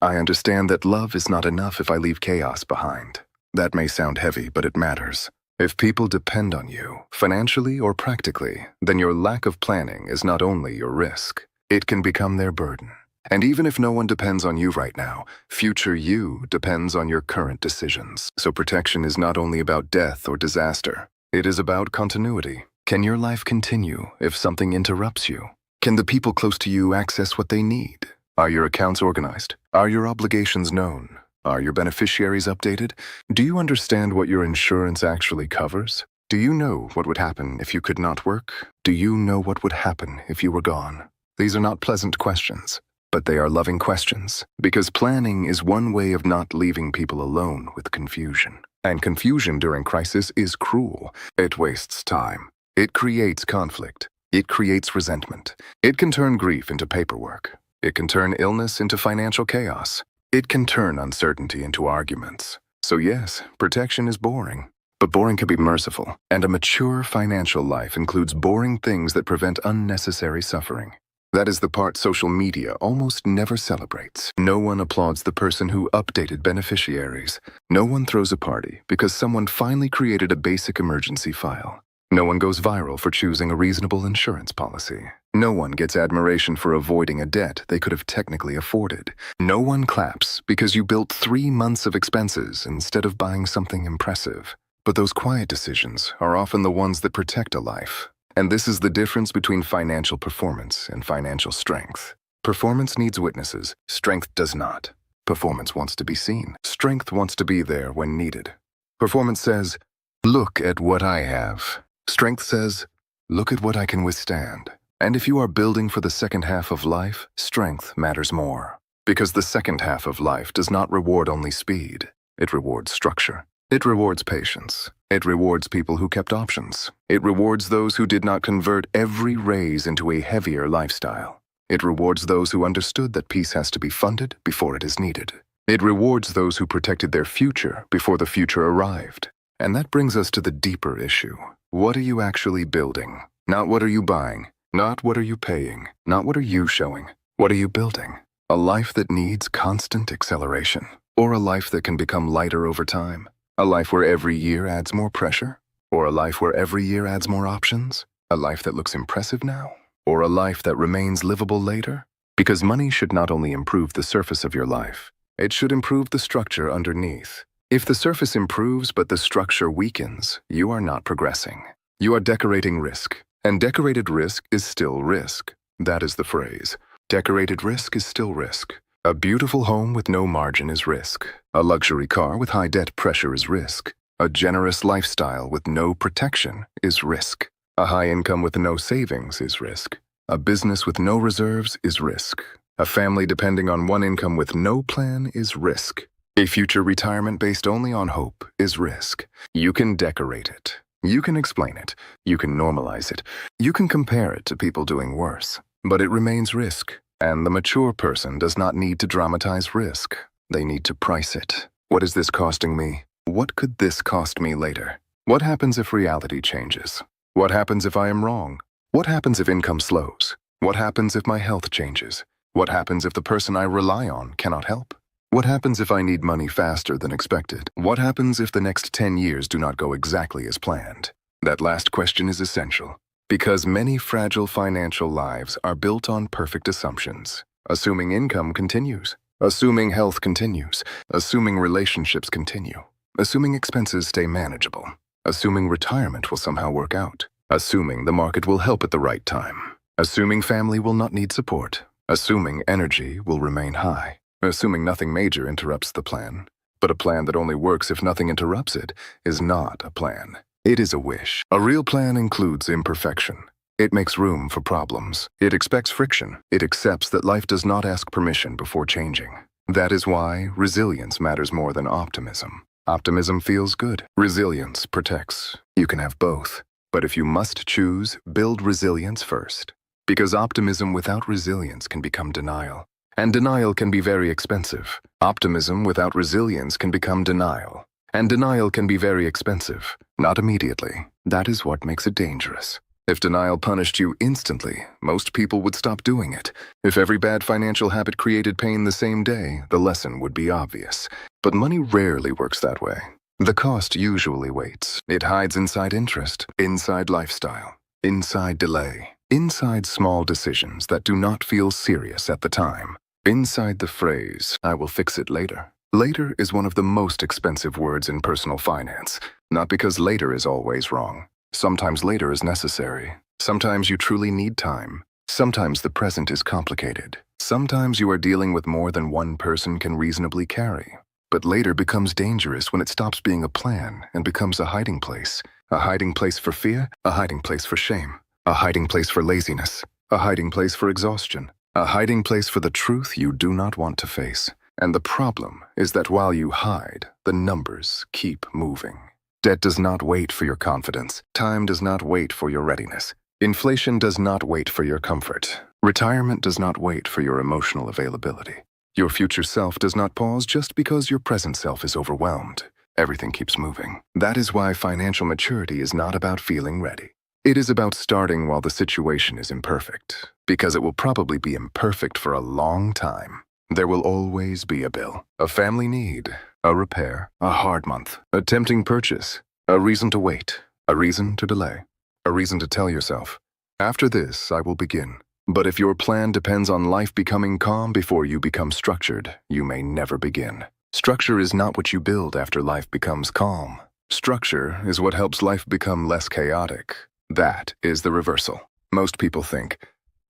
"I understand that love is not enough if I leave chaos behind." That may sound heavy, but it matters. If people depend on you, financially or practically, then your lack of planning is not only your risk, it can become their burden. And even if no one depends on you right now, future you depends on your current decisions. So protection is not only about death or disaster. It is about continuity. Can your life continue if something interrupts you? Can the people close to you access what they need? Are your accounts organized? Are your obligations known? Are your beneficiaries updated? Do you understand what your insurance actually covers? Do you know what would happen if you could not work? Do you know what would happen if you were gone? These are not pleasant questions, but they are loving questions, because planning is one way of not leaving people alone with confusion. And confusion during crisis is cruel. It wastes time. It creates conflict. It creates resentment. It can turn grief into paperwork. It can turn illness into financial chaos. It can turn uncertainty into arguments. So yes, protection is boring. But boring can be merciful, and a mature financial life includes boring things that prevent unnecessary suffering. That is the part social media almost never celebrates. No one applauds the person who updated beneficiaries. No one throws a party because someone finally created a basic emergency file. No one goes viral for choosing a reasonable insurance policy. No one gets admiration for avoiding a debt they could have technically afforded. No one claps because you built 3 months of expenses instead of buying something impressive. But those quiet decisions are often the ones that protect a life. And this is the difference between financial performance and financial strength. Performance needs witnesses. Strength does not. Performance wants to be seen. Strength wants to be there when needed. Performance says, "Look at what I have." Strength says, "Look at what I can withstand." And if you are building for the second half of life, strength matters more. Because the second half of life does not reward only speed. It rewards structure. It rewards patience. It rewards people who kept options. It rewards those who did not convert every raise into a heavier lifestyle. It rewards those who understood that peace has to be funded before it is needed. It rewards those who protected their future before the future arrived. And that brings us to the deeper issue. What are you actually building? Not what are you buying? Not what are you paying? Not what are you showing? What are you building? A life that needs constant acceleration? Or a life that can become lighter over time? A life where every year adds more pressure? Or a life where every year adds more options? A life that looks impressive now? Or a life that remains livable later? Because money should not only improve the surface of your life, it should improve the structure underneath. If the surface improves but the structure weakens, you are not progressing. You are decorating risk, and decorated risk is still risk. That is the phrase. Decorated risk is still risk. A beautiful home with no margin is risk. A luxury car with high debt pressure is risk. A generous lifestyle with no protection is risk. A high income with no savings is risk. A business with no reserves is risk. A family depending on one income with no plan is risk. A future retirement based only on hope is risk. You can decorate it. You can explain it. You can normalize it. You can compare it to people doing worse. But it remains risk. And the mature person does not need to dramatize risk. They need to price it. What is this costing me? What could this cost me later? What happens if reality changes? What happens if I am wrong? What happens if income slows? What happens if my health changes? What happens if the person I rely on cannot help? What happens if I need money faster than expected? What happens if the next 10 years do not go exactly as planned? That last question is essential. Because many fragile financial lives are built on perfect assumptions. Assuming income continues. Assuming health continues. Assuming relationships continue. Assuming expenses stay manageable. Assuming retirement will somehow work out. Assuming the market will help at the right time. Assuming family will not need support. Assuming energy will remain high. Assuming nothing major interrupts the plan. But a plan that only works if nothing interrupts it is not a plan. It is a wish. A real plan includes imperfection. It makes room for problems. It expects friction. It accepts that life does not ask permission before changing. That is why resilience matters more than optimism. Optimism feels good. Resilience protects. You can have both. But if you must choose, build resilience first. Because optimism without resilience can become denial. And denial can be very expensive. Optimism without resilience can become denial. And denial can be very expensive. Not immediately. That is what makes it dangerous. If denial punished you instantly, most people would stop doing it. If every bad financial habit created pain the same day, the lesson would be obvious. But money rarely works that way. The cost usually waits. It hides inside interest, inside lifestyle, inside delay, inside small decisions that do not feel serious at the time. Inside the phrase, "I will fix it later." Later is one of the most expensive words in personal finance, not because later is always wrong. Sometimes later is necessary. Sometimes you truly need time. Sometimes the present is complicated. Sometimes you are dealing with more than one person can reasonably carry. But later becomes dangerous when it stops being a plan and becomes a hiding place. A hiding place for fear, a hiding place for shame, a hiding place for laziness, a hiding place for exhaustion, a hiding place for the truth you do not want to face. And the problem is that while you hide, the numbers keep moving. Debt does not wait for your confidence. Time does not wait for your readiness. Inflation does not wait for your comfort. Retirement does not wait for your emotional availability. Your future self does not pause just because your present self is overwhelmed. Everything keeps moving. That is why financial maturity is not about feeling ready. It is about starting while the situation is imperfect, because it will probably be imperfect for a long time. There will always be a bill, a family need, a repair, a hard month, a tempting purchase, a reason to wait, a reason to delay, a reason to tell yourself, "After this, I will begin." But if your plan depends on life becoming calm before you become structured, you may never begin. Structure is not what you build after life becomes calm. Structure is what helps life become less chaotic. That is the reversal. Most people think,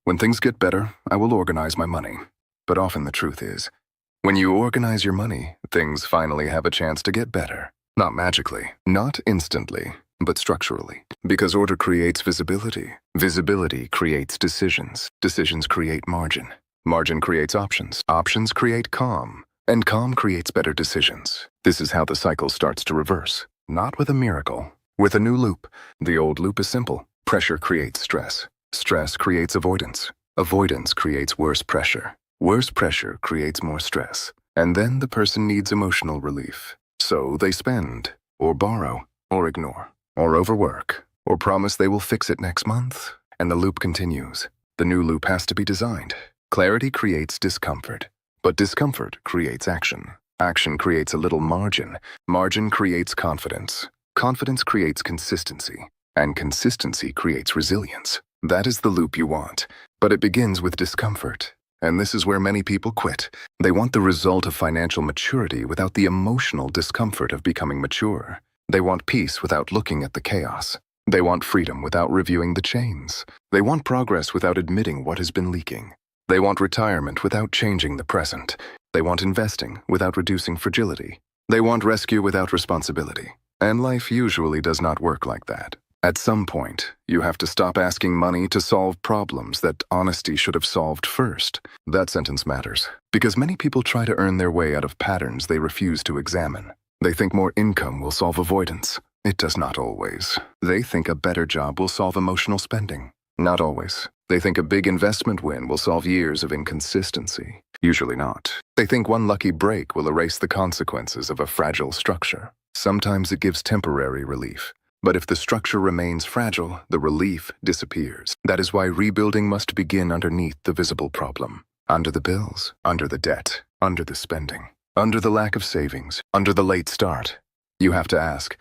when things get better, I will organize my money. But often the truth is, when you organize your money, things finally have a chance to get better. Not magically, not instantly, but structurally. Because order creates visibility. Visibility creates decisions. Decisions create margin. Margin creates options. Options create calm. And calm creates better decisions. This is how the cycle starts to reverse. Not with a miracle, with a new loop. The old loop is simple. Pressure creates stress. Stress creates avoidance. Avoidance creates worse pressure. Worse pressure creates more stress. And then the person needs emotional relief. So they spend, or borrow, or ignore, or overwork, or promise they will fix it next month. And the loop continues. The new loop has to be designed. Clarity creates discomfort. But discomfort creates action. Action creates a little margin. Margin creates confidence. Confidence creates consistency. And consistency creates resilience. That is the loop you want. But it begins with discomfort. And this is where many people quit. They want the result of financial maturity without the emotional discomfort of becoming mature. They want peace without looking at the chaos. They want freedom without reviewing the chains. They want progress without admitting what has been leaking. They want retirement without changing the present. They want investing without reducing fragility. They want rescue without responsibility. And life usually does not work like that. At some point, you have to stop asking money to solve problems that honesty should have solved first. That sentence matters, because many people try to earn their way out of patterns they refuse to examine. They think more income will solve avoidance. It does not always. They think a better job will solve emotional spending. Not always. They think a big investment win will solve years of inconsistency. Usually not. They think one lucky break will erase the consequences of a fragile structure. Sometimes it gives temporary relief. But if the structure remains fragile, the relief disappears. That is why rebuilding must begin underneath the visible problem. Under the bills, under the debt, under the spending, under the lack of savings, under the late start. You have to ask,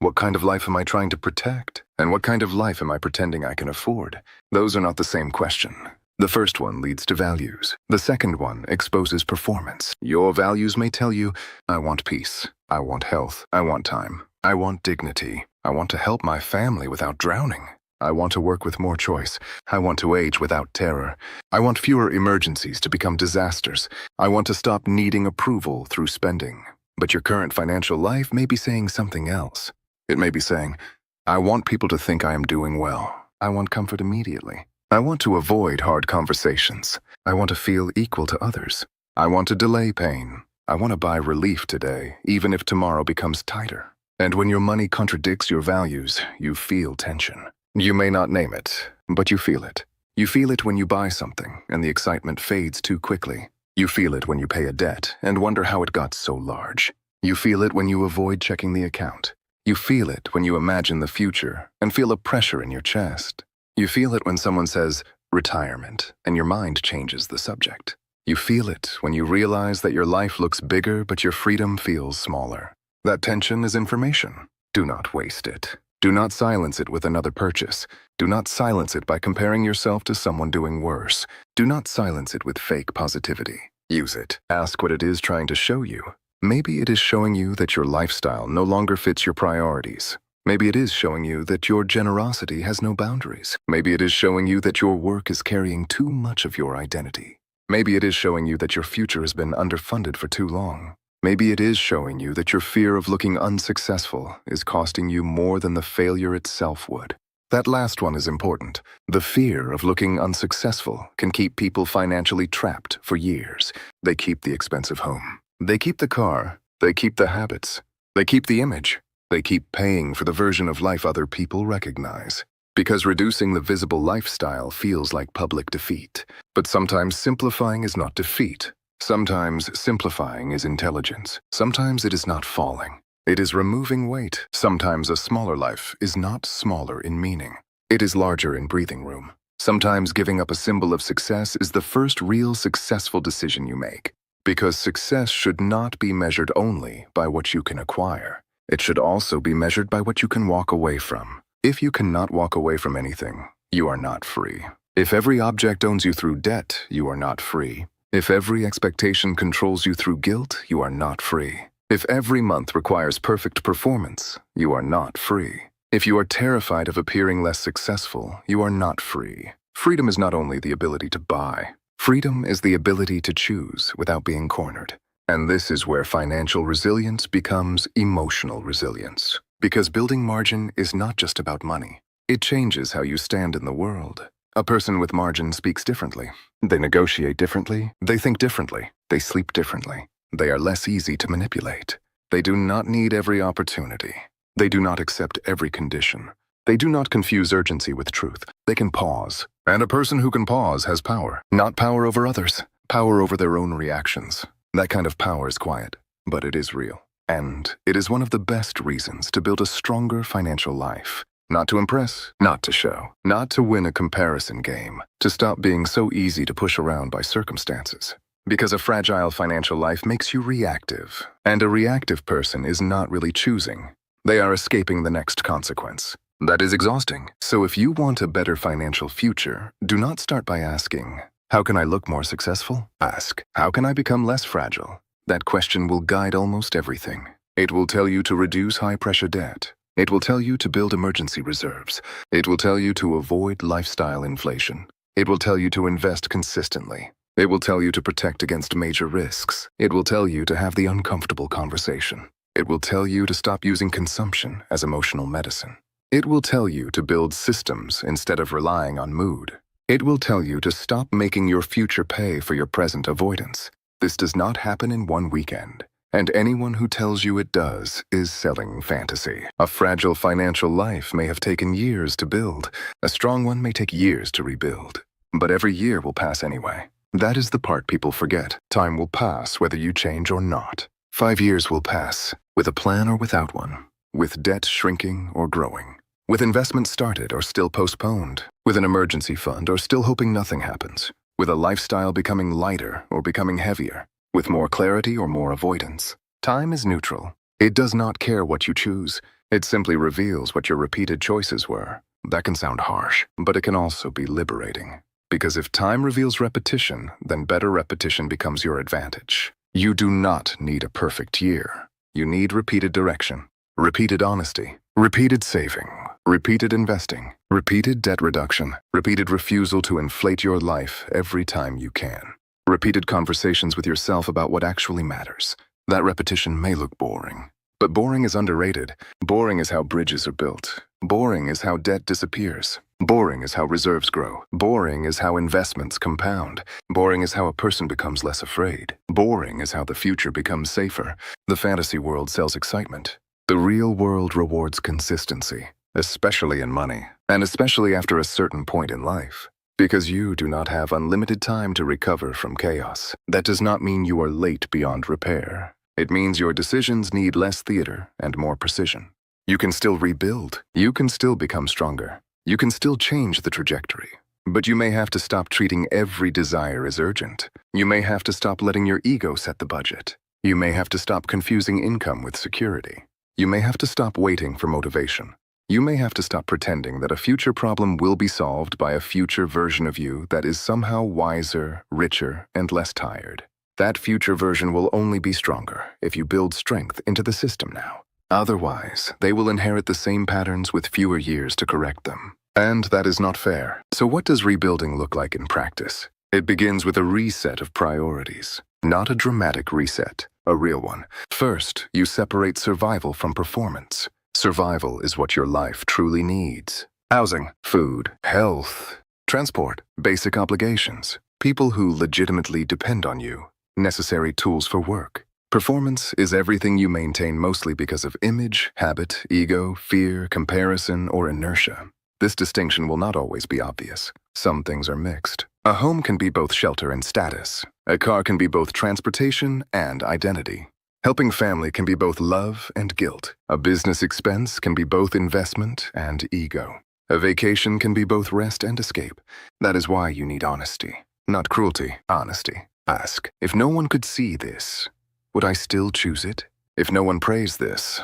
what kind of life am I trying to protect? And what kind of life am I pretending I can afford? Those are not the same question. The first one leads to values. The second one exposes performance. Your values may tell you, I want peace, I want health, I want time, I want dignity, I want to help my family without drowning, I want to work with more choice, I want to age without terror, I want fewer emergencies to become disasters, I want to stop needing approval through spending. But your current financial life may be saying something else. It may be saying, I want people to think I am doing well. I want comfort immediately. I want to avoid hard conversations. I want to feel equal to others. I want to delay pain. I want to buy relief today, even if tomorrow becomes tighter. And when your money contradicts your values, you feel tension. You may not name it, but you feel it. You feel it when you buy something and the excitement fades too quickly. You feel it when you pay a debt and wonder how it got so large. You feel it when you avoid checking the account. You feel it when you imagine the future and feel a pressure in your chest. You feel it when someone says, retirement, and your mind changes the subject. You feel it when you realize that your life looks bigger but your freedom feels smaller. That tension is information. Do not waste it. Do not silence it with another purchase. Do not silence it by comparing yourself to someone doing worse. Do not silence it with fake positivity. Use it. Ask what it is trying to show you. Maybe it is showing you that your lifestyle no longer fits your priorities. Maybe it is showing you that your generosity has no boundaries. Maybe it is showing you that your work is carrying too much of your identity. Maybe it is showing you that your future has been underfunded for too long. Maybe it is showing you that your fear of looking unsuccessful is costing you more than the failure itself would. That last one is important. The fear of looking unsuccessful can keep people financially trapped for years. They keep the expensive home. They keep the car. They keep the habits. They keep the image. They keep paying for the version of life other people recognize. Because reducing the visible lifestyle feels like public defeat. But sometimes simplifying is not defeat. Sometimes simplifying is intelligence. Sometimes it is not falling. It is removing weight. Sometimes a smaller life is not smaller in meaning. It is larger in breathing room. Sometimes giving up a symbol of success is the first real successful decision you make. Because success should not be measured only by what you can acquire. It should also be measured by what you can walk away from. If you cannot walk away from anything, you are not free. If every object owns you through debt, you are not free. If every expectation controls you through guilt, you are not free. If every month requires perfect performance, you are not free. If you are terrified of appearing less successful, you are not free. Freedom is not only the ability to buy. Freedom is the ability to choose without being cornered. And this is where financial resilience becomes emotional resilience. Because building margin is not just about money. It changes how you stand in the world. A person with margin speaks differently. They negotiate differently. They think differently. They sleep differently. They are less easy to manipulate. They do not need every opportunity. They do not accept every condition. They do not confuse urgency with truth. They can pause. And a person who can pause has power. Not power over others. Power over their own reactions. That kind of power is quiet, but it is real. And it is one of the best reasons to build a stronger financial life. Not to impress, not to show, not to win a comparison game, to stop being so easy to push around by circumstances. Because a fragile financial life makes you reactive, and a reactive person is not really choosing. They are escaping the next consequence. That is exhausting. So if you want a better financial future, do not start by asking, how can I look more successful? Ask, how can I become less fragile? That question will guide almost everything. It will tell you to reduce high-pressure debt. It will tell you to build emergency reserves. It will tell you to avoid lifestyle inflation. It will tell you to invest consistently. It will tell you to protect against major risks. It will tell you to have the uncomfortable conversation. It will tell you to stop using consumption as emotional medicine. It will tell you to build systems instead of relying on mood. It will tell you to stop making your future pay for your present avoidance. This does not happen in one weekend. And anyone who tells you it does is selling fantasy. A fragile financial life may have taken years to build. A strong one may take years to rebuild. But every year will pass anyway. That is the part people forget. Time will pass whether you change or not. 5 years will pass, with a plan or without one. With debt shrinking or growing. With investments started or still postponed. With an emergency fund or still hoping nothing happens. With a lifestyle becoming lighter or becoming heavier. With more clarity or more avoidance. Time is neutral. It does not care what you choose. It simply reveals what your repeated choices were. That can sound harsh, but it can also be liberating. Because if time reveals repetition, then better repetition becomes your advantage. You do not need a perfect year. You need repeated direction, repeated honesty, repeated saving, repeated investing, repeated debt reduction, repeated refusal to inflate your life every time you can. Repeated conversations with yourself about what actually matters. That repetition may look boring, but boring is underrated. Boring is how bridges are built. Boring is how debt disappears. Boring is how reserves grow. Boring is how investments compound. Boring is how a person becomes less afraid. Boring is how the future becomes safer. The fantasy world sells excitement. The real world rewards consistency, especially in money, and especially after a certain point in life. Because you do not have unlimited time to recover from chaos. That does not mean you are late beyond repair. It means your decisions need less theater and more precision. You can still rebuild. You can still become stronger. You can still change the trajectory. But you may have to stop treating every desire as urgent. You may have to stop letting your ego set the budget. You may have to stop confusing income with security. You may have to stop waiting for motivation. You may have to stop pretending that a future problem will be solved by a future version of you that is somehow wiser, richer, and less tired. That future version will only be stronger if you build strength into the system now. Otherwise, they will inherit the same patterns with fewer years to correct them. And that is not fair. So what does rebuilding look like in practice? It begins with a reset of priorities. Not a dramatic reset, a real one. First, you separate survival from performance. Survival is what your life truly needs. Housing, food, health, transport, basic obligations, people who legitimately depend on you, necessary tools for work. Performance is everything you maintain mostly because of image, habit, ego, fear, comparison, or inertia. This distinction will not always be obvious. Some things are mixed. A home can be both shelter and status. A car can be both transportation and identity. Helping family can be both love and guilt. A business expense can be both investment and ego. A vacation can be both rest and escape. That is why you need honesty. Not cruelty, honesty. Ask, if no one could see this, would I still choose it? If no one praised this,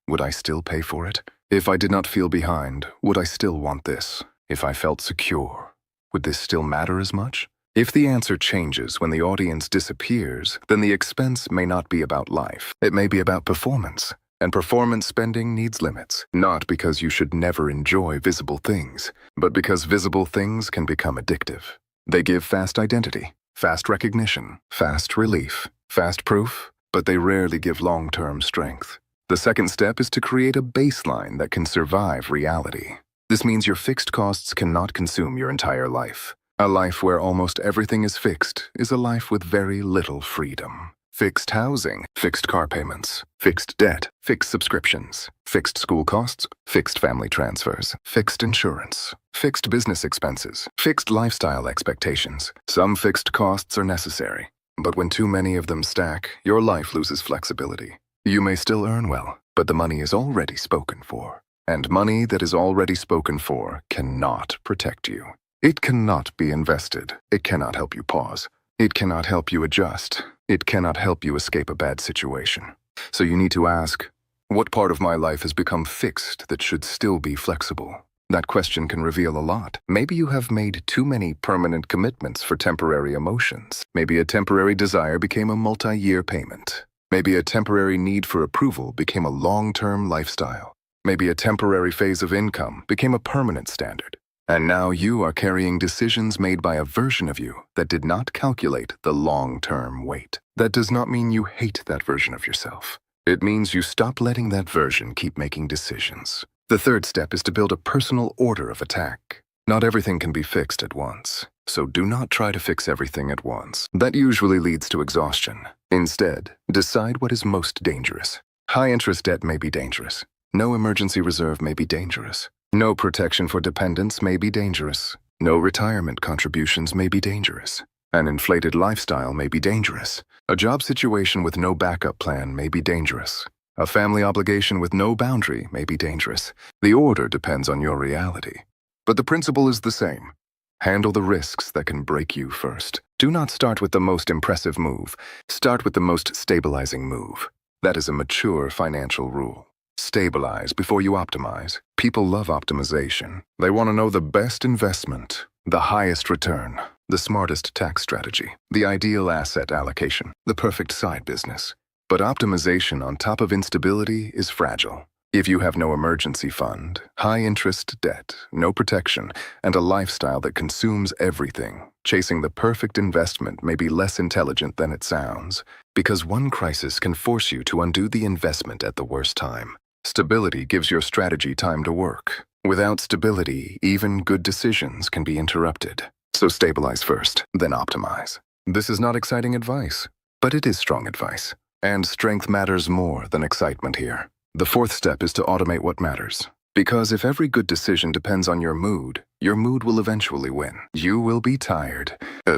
would I still pay for it? If I did not feel behind, would I still want this? If I felt secure, would this still matter as much? If the answer changes when the audience disappears, then the expense may not be about life. It may be about performance. And performance spending needs limits, not because you should never enjoy visible things, but because visible things can become addictive. They give fast identity, fast recognition, fast relief, fast proof, but they rarely give long-term strength. The second step is to create a baseline that can survive reality. This means your fixed costs cannot consume your entire life. A life where almost everything is fixed is a life with very little freedom. Fixed housing, fixed car payments, fixed debt, fixed subscriptions, fixed school costs, fixed family transfers, fixed insurance, fixed business expenses, fixed lifestyle expectations. Some fixed costs are necessary, but when too many of them stack, your life loses flexibility. You may still earn well, but the money is already spoken for. And money that is already spoken for cannot protect you. It cannot be invested. It cannot help you pause. It cannot help you adjust. It cannot help you escape a bad situation. So you need to ask, what part of my life has become fixed that should still be flexible? That question can reveal a lot. Maybe you have made too many permanent commitments for temporary emotions. Maybe a temporary desire became a multi-year payment. Maybe a temporary need for approval became a long-term lifestyle. Maybe a temporary phase of income became a permanent standard. And now you are carrying decisions made by a version of you that did not calculate the long-term weight. That does not mean you hate that version of yourself. It means you stop letting that version keep making decisions. The third step is to build a personal order of attack. Not everything can be fixed at once, so do not try to fix everything at once. That usually leads to exhaustion. Instead, decide what is most dangerous. High-interest debt may be dangerous. No emergency reserve may be dangerous. No protection for dependents may be dangerous. No retirement contributions may be dangerous. An inflated lifestyle may be dangerous. A job situation with no backup plan may be dangerous. A family obligation with no boundary may be dangerous. The order depends on your reality. But the principle is the same. Handle the risks that can break you first. Do not start with the most impressive move. Start with the most stabilizing move. That is a mature financial rule. Stabilize before you optimize. People love optimization. They want to know the best investment, the highest return, the smartest tax strategy, the ideal asset allocation, the perfect side business. But optimization on top of instability is fragile. If you have no emergency fund, high-interest debt, no protection, and a lifestyle that consumes everything, chasing the perfect investment may be less intelligent than it sounds, because one crisis can force you to undo the investment at the worst time. Stability gives your strategy time to work. Without stability, even good decisions can be interrupted. So stabilize first, then optimize. This is not exciting advice, but it is strong advice. And strength matters more than excitement here. The fourth step is to automate what matters. Because if every good decision depends on your mood will eventually win. You will be tired,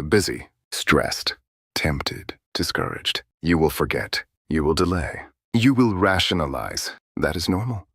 busy, stressed, tempted, discouraged. You will forget. You will delay. You will rationalize. That is normal.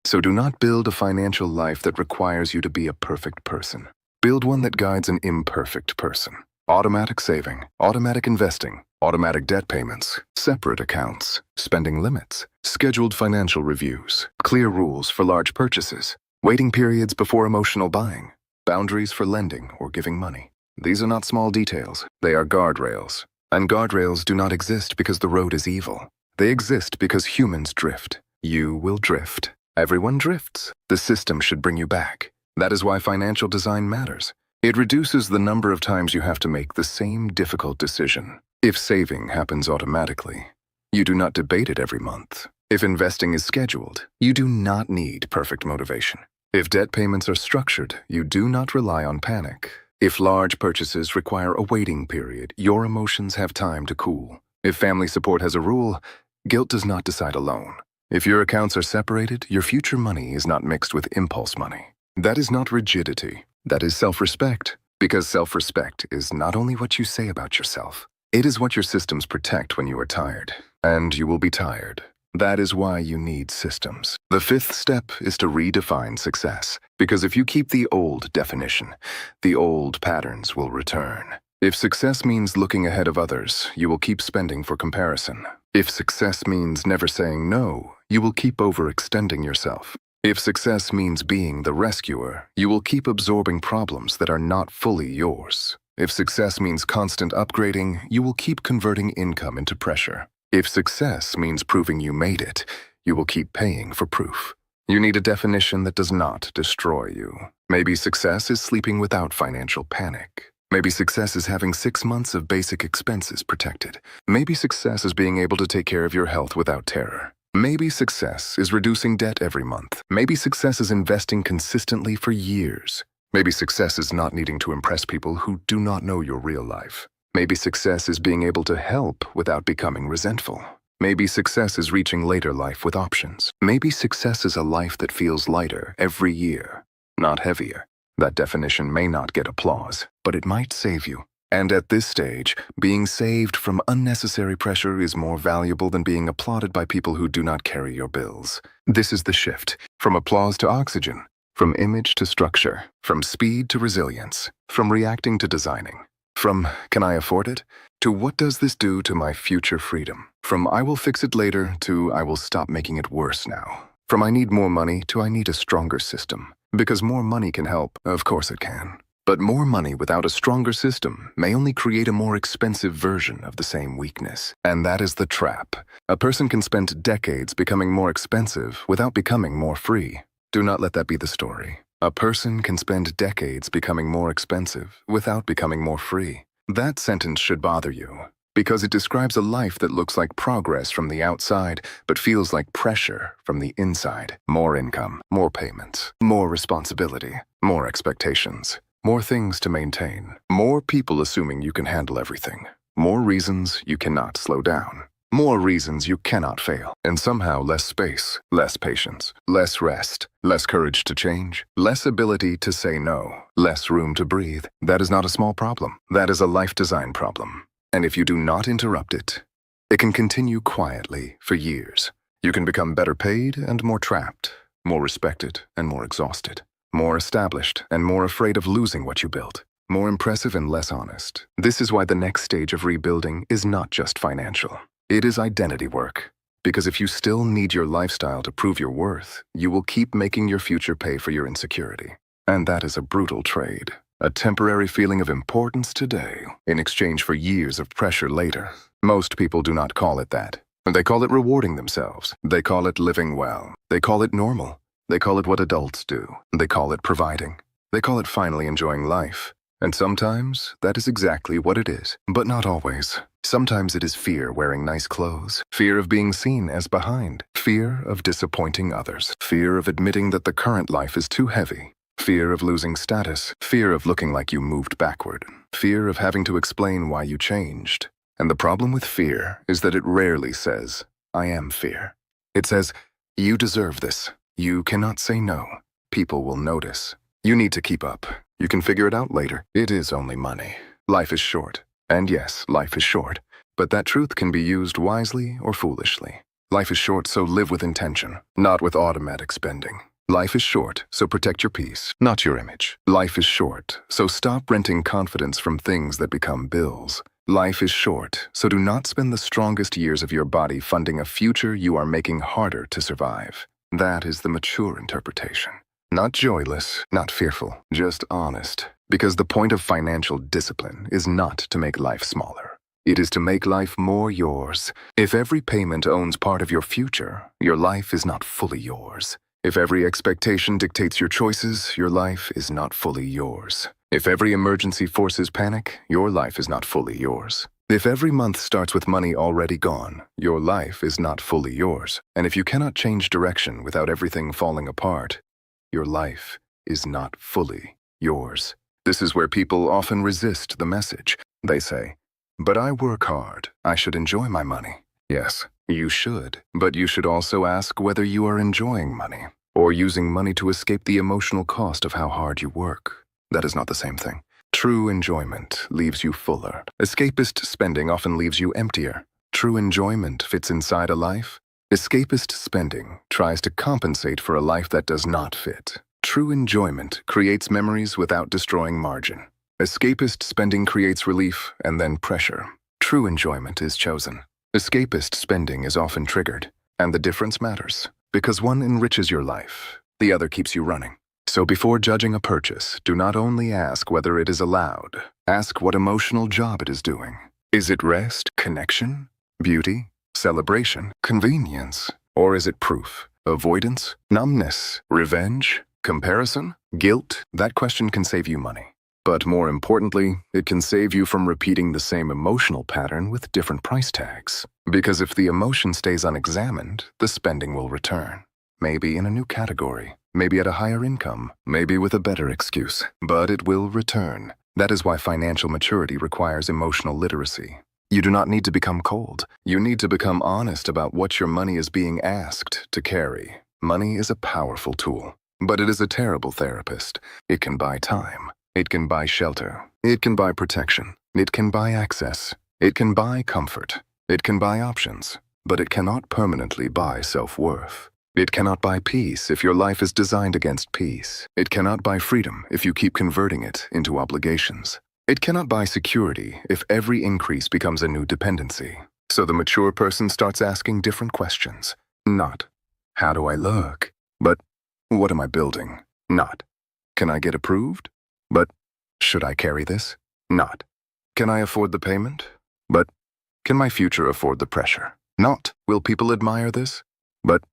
So do not build a financial life that requires you to be a perfect person. Build one that guides an imperfect person. Automatic saving, automatic investing, automatic debt payments, separate accounts, spending limits, scheduled financial reviews, clear rules for large purchases, waiting periods before emotional buying, boundaries for lending or giving money. These are not small details, they are guardrails. And guardrails do not exist because the road is evil. They exist because humans drift. You will drift. Everyone drifts. The system should bring you back. That is why financial design matters. It reduces the number of times you have to make the same difficult decision. If saving happens automatically, you do not debate it every month. If investing is scheduled, you do not need perfect motivation. If debt payments are structured, you do not rely on panic. If large purchases require a waiting period, your emotions have time to cool. If family support has a rule, guilt does not decide alone. If your accounts are separated, your future money is not mixed with impulse money. That is not rigidity. That is self-respect. Because self-respect is not only what you say about yourself, it is what your systems protect when you are tired. And you will be tired. That is why you need systems. The fifth step is to redefine success. Because if you keep the old definition, the old patterns will return. If success means looking ahead of others, you will keep spending for comparison. If success means never saying no, you will keep overextending yourself. If success means being the rescuer, you will keep absorbing problems that are not fully yours. If success means constant upgrading, you will keep converting income into pressure. If success means proving you made it, you will keep paying for proof. You need a definition that does not destroy you. Maybe success is sleeping without financial panic. Maybe success is having 6 months of basic expenses protected. Maybe success is being able to take care of your health without terror. Maybe success is reducing debt every month. Maybe success is investing consistently for years. Maybe success is not needing to impress people who do not know your real life. Maybe success is being able to help without becoming resentful. Maybe success is reaching later life with options. Maybe success is a life that feels lighter every year, not heavier. That definition may not get applause, but it might save you. And at this stage, being saved from unnecessary pressure is more valuable than being applauded by people who do not carry your bills. This is the shift, from applause to oxygen, from image to structure, from speed to resilience, from reacting to designing, from "can I afford it?" to "what does this do to my future freedom?" From "I will fix it later" to "I will stop making it worse now." From "I need more money" to "I need a stronger system." Because more money can help, of course it can. But more money without a stronger system may only create a more expensive version of the same weakness. And that is the trap. A person can spend decades becoming more expensive without becoming more free. Do not let that be the story. A person can spend decades becoming more expensive without becoming more free. That sentence should bother you, because it describes a life that looks like progress from the outside, but feels like pressure from the inside. More income, more payments, more responsibility, more expectations. More things to maintain. More people assuming you can handle everything. More reasons you cannot slow down. More reasons you cannot fail. And somehow less space, less patience, less rest, less courage to change, less ability to say no, less room to breathe. That is not a small problem. That is a life design problem. And if you do not interrupt it, it can continue quietly for years. You can become better paid and more trapped, more respected and more exhausted. More established and more afraid of losing what you built. More impressive and less honest. This is why the next stage of rebuilding is not just financial. It is identity work. Because if you still need your lifestyle to prove your worth, you will keep making your future pay for your insecurity. And that is a brutal trade. A temporary feeling of importance today in exchange for years of pressure later. Most people do not call it that. They call it rewarding themselves. They call it living well. They call it normal. They call it what adults do. They call it providing. They call it finally enjoying life. And sometimes that is exactly what it is, but not always. Sometimes it is fear wearing nice clothes, fear of being seen as behind, fear of disappointing others, fear of admitting that the current life is too heavy, fear of losing status, fear of looking like you moved backward, fear of having to explain why you changed. And the problem with fear is that it rarely says, "I am fear." It says, "You deserve this. You cannot say no. People will notice. You need to keep up. You can figure it out later. It is only money. Life is short. And yes, life is short. But that truth can be used wisely or foolishly. Life is short, so live with intention, not with automatic spending. Life is short, so protect your peace, not your image. Life is short, so stop renting confidence from things that become bills. Life is short, so do not spend the strongest years of your body funding a future you are making harder to survive. That is the mature interpretation. Not joyless, not fearful, just honest. Because the point of financial discipline is not to make life smaller. It is to make life more yours. If every payment owns part of your future, your life is not fully yours. If every expectation dictates your choices, your life is not fully yours. If every emergency forces panic, your life is not fully yours. If every month starts with money already gone, your life is not fully yours. And if you cannot change direction without everything falling apart, your life is not fully yours. This is where people often resist the message. They say, "But I work hard. I should enjoy my money." Yes, you should, but you should also ask whether you are enjoying money or using money to escape the emotional cost of how hard you work. That is not the same thing. True enjoyment leaves you fuller. Escapist spending often leaves you emptier. True enjoyment fits inside a life. Escapist spending tries to compensate for a life that does not fit. True enjoyment creates memories without destroying margin. Escapist spending creates relief and then pressure. True enjoyment is chosen. Escapist spending is often triggered, and the difference matters, because one enriches your life, the other keeps you running. So before judging a purchase, do not only ask whether it is allowed, ask what emotional job it is doing. Is it rest, connection, beauty, celebration, convenience? Or is it proof, avoidance, numbness, revenge, comparison, guilt? That question can save you money. But more importantly, it can save you from repeating the same emotional pattern with different price tags. Because if the emotion stays unexamined, the spending will return. Maybe in a new category, maybe at a higher income, maybe with a better excuse, but it will return. That is why financial maturity requires emotional literacy. You do not need to become cold. You need to become honest about what your money is being asked to carry. Money is a powerful tool, but it is a terrible therapist. It can buy time. It can buy shelter. It can buy protection. It can buy access. It can buy comfort. It can buy options, but it cannot permanently buy self-worth. It cannot buy peace if your life is designed against peace. It cannot buy freedom if you keep converting it into obligations. It cannot buy security if every increase becomes a new dependency. So the mature person starts asking different questions. Not, how do I look? But, what am I building? Not, can I get approved? But, should I carry this? Not, can I afford the payment? But, can my future afford the pressure? Not, will people admire this? But,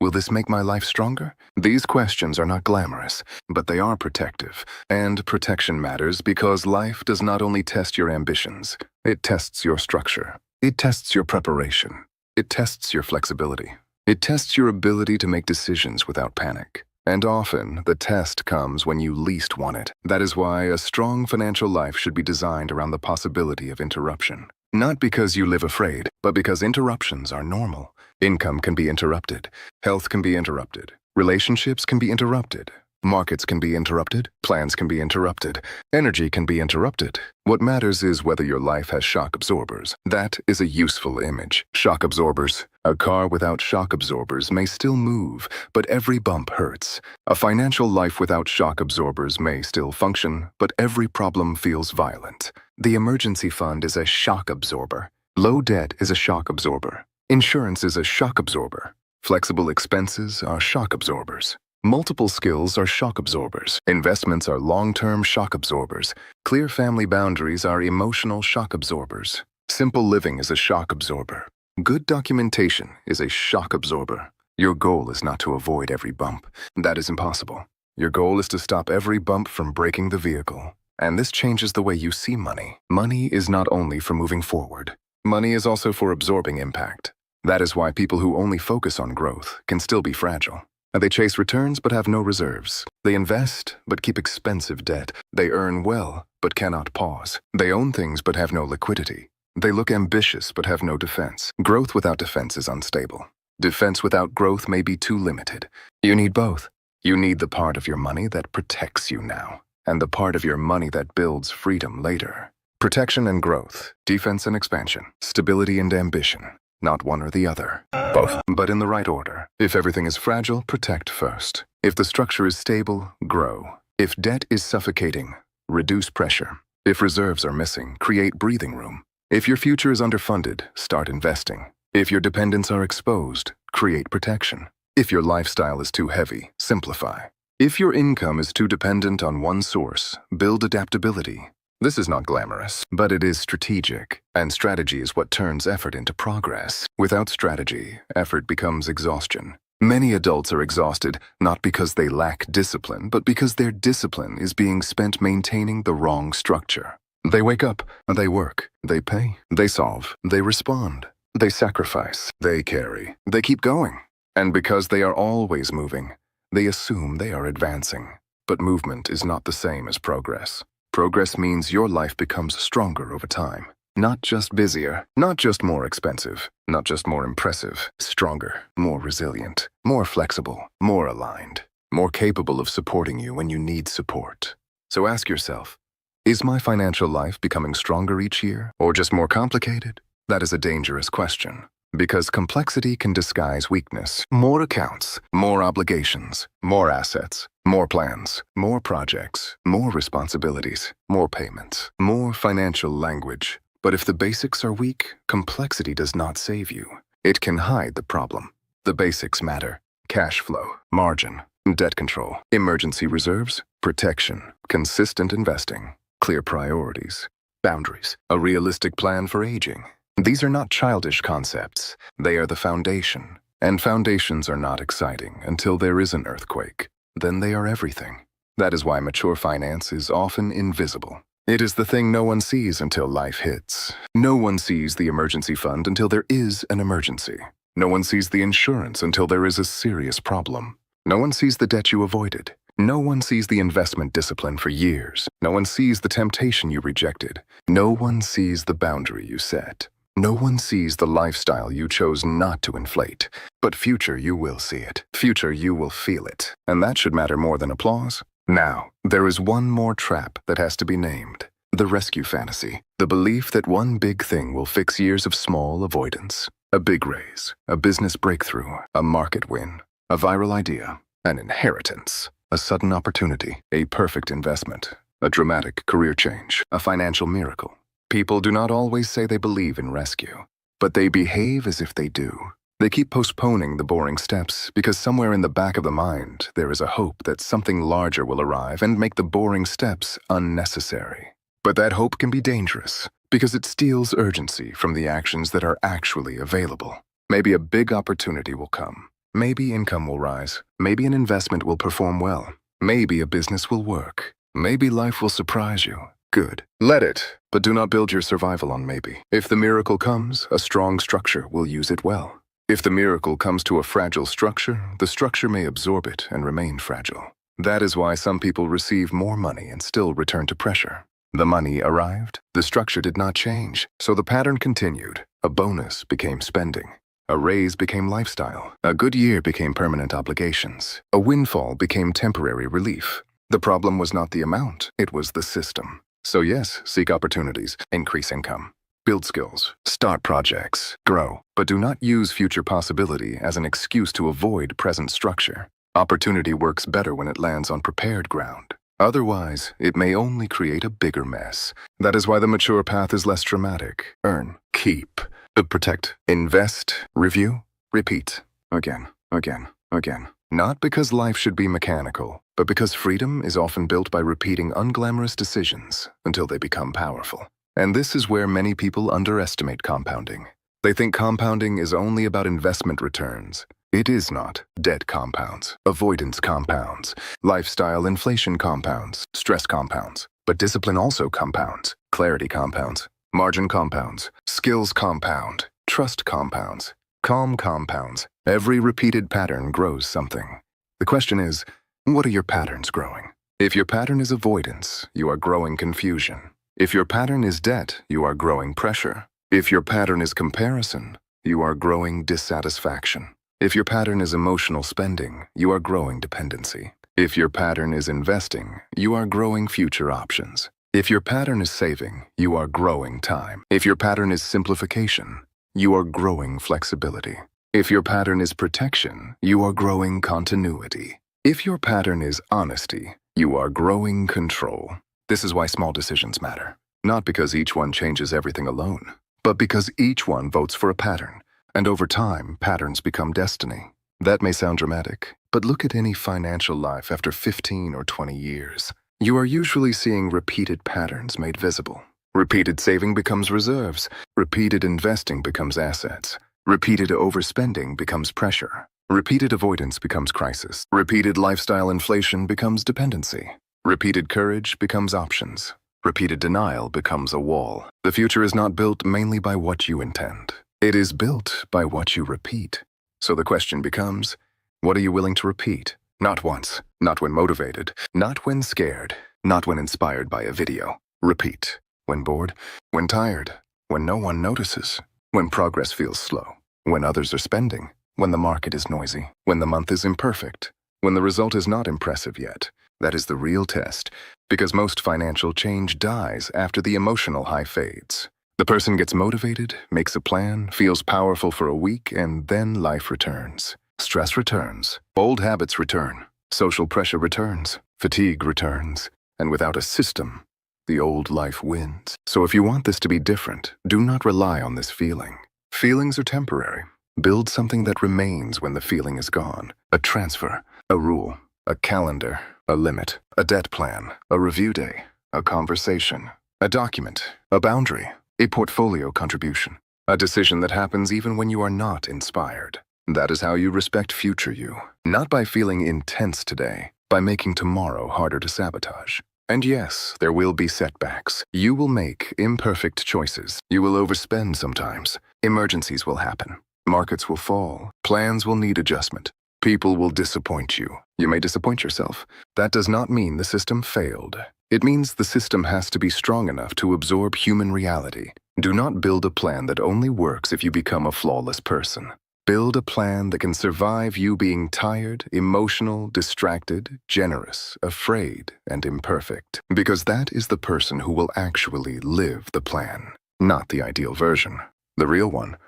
will this make my life stronger? These questions are not glamorous, but they are protective. And protection matters because life does not only test your ambitions, it tests your structure. It tests your preparation. It tests your flexibility. It tests your ability to make decisions without panic. And often, the test comes when you least want it. That is why a strong financial life should be designed around the possibility of interruption. Not because you live afraid, but because interruptions are normal. Income can be interrupted. Health can be interrupted. Relationships can be interrupted. Markets can be interrupted. Plans can be interrupted. Energy can be interrupted. What matters is whether your life has shock absorbers. That is a useful image. Shock absorbers. A car without shock absorbers may still move, but every bump hurts. A financial life without shock absorbers may still function, but every problem feels violent. The emergency fund is a shock absorber. Low debt is a shock absorber. Insurance is a shock absorber. Flexible expenses are shock absorbers. Multiple skills are shock absorbers. Investments are long-term shock absorbers. Clear family boundaries are emotional shock absorbers. Simple living is a shock absorber. Good documentation is a shock absorber. Your goal is not to avoid every bump. That is impossible. Your goal is to stop every bump from breaking the vehicle. And this changes the way you see money. Money is not only for moving forward. Money is also for absorbing impact. That is why people who only focus on growth can still be fragile. They chase returns but have no reserves. They invest but keep expensive debt. They earn well but cannot pause. They own things but have no liquidity. They look ambitious but have no defense. Growth without defense is unstable. Defense without growth may be too limited. You need both. You need the part of your money that protects you now, and the part of your money that builds freedom later. Protection and growth, defense and expansion, stability and ambition. Not one or the other. Both, but in the right order. If everything is fragile, protect first. If the structure is stable, grow. If debt is suffocating, reduce pressure. If reserves are missing, create breathing room. If your future is underfunded, start investing. If your dependents are exposed, create protection. If your lifestyle is too heavy, simplify. If your income is too dependent on one source, build adaptability. This is not glamorous, but it is strategic, and strategy is what turns effort into progress. Without strategy, effort becomes exhaustion. Many adults are exhausted not because they lack discipline, but because their discipline is being spent maintaining the wrong structure. They wake up, they work, they pay, they solve, they respond, they sacrifice, they carry, they keep going. And because they are always moving, they assume they are advancing. But movement is not the same as progress. Progress means your life becomes stronger over time. Not just busier, not just more expensive, not just more impressive, stronger, more resilient, more flexible, more aligned, more capable of supporting you when you need support. So ask yourself, is my financial life becoming stronger each year, or just more complicated? That is a dangerous question, because complexity can disguise weakness. More accounts, more obligations, more assets, more plans, more projects, more responsibilities, more payments, more financial language. But if the basics are weak, complexity does not save you. It can hide the problem. The basics matter: cash flow, margin, debt control, emergency reserves, protection, consistent investing, clear priorities, boundaries, a realistic plan for aging. These are not childish concepts. They are the foundation. And foundations are not exciting until there is an earthquake. Then they are everything. That is why mature finance is often invisible. It is the thing no one sees until life hits. No one sees the emergency fund until there is an emergency. No one sees the insurance until there is a serious problem. No one sees the debt you avoided. No one sees the investment discipline for years. No one sees the temptation you rejected. No one sees the boundary you set. No one sees the lifestyle you chose not to inflate. But future, you will see it. Future, you will feel it. And that should matter more than applause. Now, there is one more trap that has to be named: the rescue fantasy. The belief that one big thing will fix years of small avoidance. A big raise, a business breakthrough, a market win, a viral idea, an inheritance, a sudden opportunity, a perfect investment, a dramatic career change, a financial miracle. People do not always say they believe in rescue, but they behave as if they do. They keep postponing the boring steps because somewhere in the back of the mind there is a hope that something larger will arrive and make the boring steps unnecessary. But that hope can be dangerous because it steals urgency from the actions that are actually available. Maybe a big opportunity will come. Maybe income will rise. Maybe an investment will perform well. Maybe a business will work. Maybe life will surprise you. Good. Let it, but do not build your survival on maybe. If the miracle comes, a strong structure will use it well. If the miracle comes to a fragile structure, the structure may absorb it and remain fragile. That is why some people receive more money and still return to pressure. The money arrived, the structure did not change, so the pattern continued. A bonus became spending. A raise became lifestyle. A good year became permanent obligations. A windfall became temporary relief. The problem was not the amount, it was the system. So yes, seek opportunities, increase income, build skills, start projects, grow, but do not use future possibility as an excuse to avoid present structure. Opportunity works better when it lands on prepared ground. Otherwise, it may only create a bigger mess. That is why the mature path is less dramatic. Earn, keep, protect, invest, review, repeat, again, again, again. Not because life should be mechanical, but because freedom is often built by repeating unglamorous decisions until they become powerful. And this is where many people underestimate compounding. They think compounding is only about investment returns. It is not. Debt compounds, avoidance compounds, lifestyle inflation compounds, stress compounds. But discipline also compounds, clarity compounds, margin compounds, skills compound, trust compounds, calm compounds. Every repeated pattern grows something. The question is, what are your patterns growing? If your pattern is avoidance, you are growing confusion. If your pattern is debt, you are growing pressure. If your pattern is comparison, you are growing dissatisfaction. If your pattern is emotional spending, you are growing dependency. If your pattern is investing, you are growing future options. If your pattern is saving, you are growing time. If your pattern is simplification, you are growing flexibility. If your pattern is protection, you are growing continuity. If your pattern is honesty, you are growing control. This is why small decisions matter. Not because each one changes everything alone, but because each one votes for a pattern, and over time, patterns become destiny. That may sound dramatic, but look at any financial life after 15 or 20 years. You are usually seeing repeated patterns made visible. Repeated saving becomes reserves. Repeated investing becomes assets. Repeated overspending becomes pressure. Repeated avoidance becomes crisis. Repeated lifestyle inflation becomes dependency. Repeated courage becomes options. Repeated denial becomes a wall. The future is not built mainly by what you intend. It is built by what you repeat. So the question becomes, what are you willing to repeat? Not once, not when motivated, not when scared, not when inspired by a video. Repeat. When bored, when tired, when no one notices, when progress feels slow, when others are spending, when the market is noisy, when the month is imperfect, when the result is not impressive yet. That is the real test, because most financial change dies after the emotional high fades. The person gets motivated, makes a plan, feels powerful for a week, and then life returns. Stress returns, old habits return, social pressure returns, fatigue returns, and without a system, the old life wins. So if you want this to be different, do not rely on this feeling. Feelings are temporary. Build something that remains when the feeling is gone. A transfer, a rule, a calendar, a limit, a debt plan, a review day, a conversation, a document, a boundary, a portfolio contribution, a decision that happens even when you are not inspired. That is how you respect future you. Not by feeling intense today, by making tomorrow harder to sabotage. And yes, there will be setbacks. You will make imperfect choices. You will overspend sometimes. Emergencies will happen. Markets will fall. Plans will need adjustment. People will disappoint you. You may disappoint yourself. That does not mean the system failed. It means the system has to be strong enough to absorb human reality. Do not build a plan that only works if you become a flawless person. Build a plan that can survive you being tired, emotional, distracted, generous, afraid, and imperfect. Because that is the person who will actually live the plan, not the ideal version, the real one.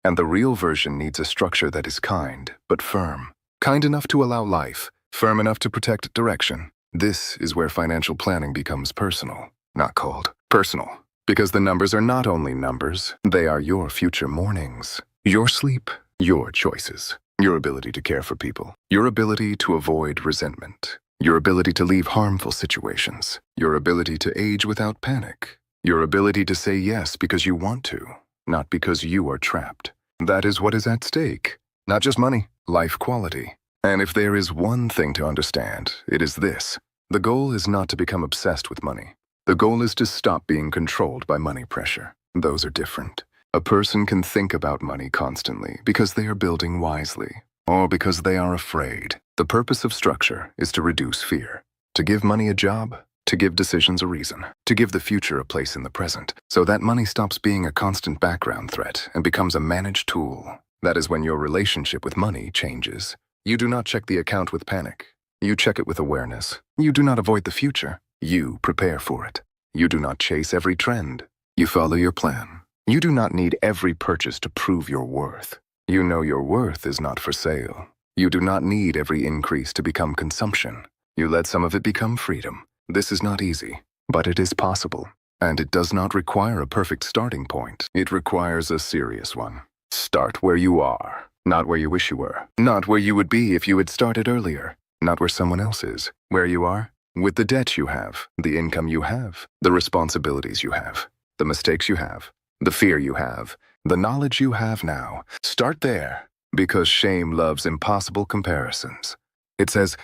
And the real version needs a structure that is kind, but firm. Kind enough to allow life, firm enough to protect direction. This is where financial planning becomes personal, not cold. Personal. Because the numbers are not only numbers, they are your future mornings. Your sleep, your choices. Your ability to care for people. Your ability to avoid resentment. Your ability to leave harmful situations. Your ability to age without panic. Your ability to say yes because you want to, not because you are trapped. That is what is at stake. Not just money, life quality. And if there is one thing to understand, it is this. The goal is not to become obsessed with money. The goal is to stop being controlled by money pressure. Those are different. A person can think about money constantly because they are building wisely, or because they are afraid. The purpose of structure is to reduce fear, to give money a job, to give decisions a reason, to give the future a place in the present, so that money stops being a constant background threat and becomes a managed tool. That is when your relationship with money changes. You do not check the account with panic. You check it with awareness. You do not avoid the future. You prepare for it. You do not chase every trend. You follow your plan. You do not need every purchase to prove your worth. You know your worth is not for sale. You do not need every increase to become consumption. You let some of it become freedom. This is not easy, but it is possible. And it does not require a perfect starting point. It requires a serious one. Start where you are, not where you wish you were. Not where you would be if you had started earlier. Not where someone else is. Where you are, with the debt you have, the income you have, the responsibilities you have, the mistakes you have, the fear you have, the knowledge you have now. Start there, because shame loves impossible comparisons. It says,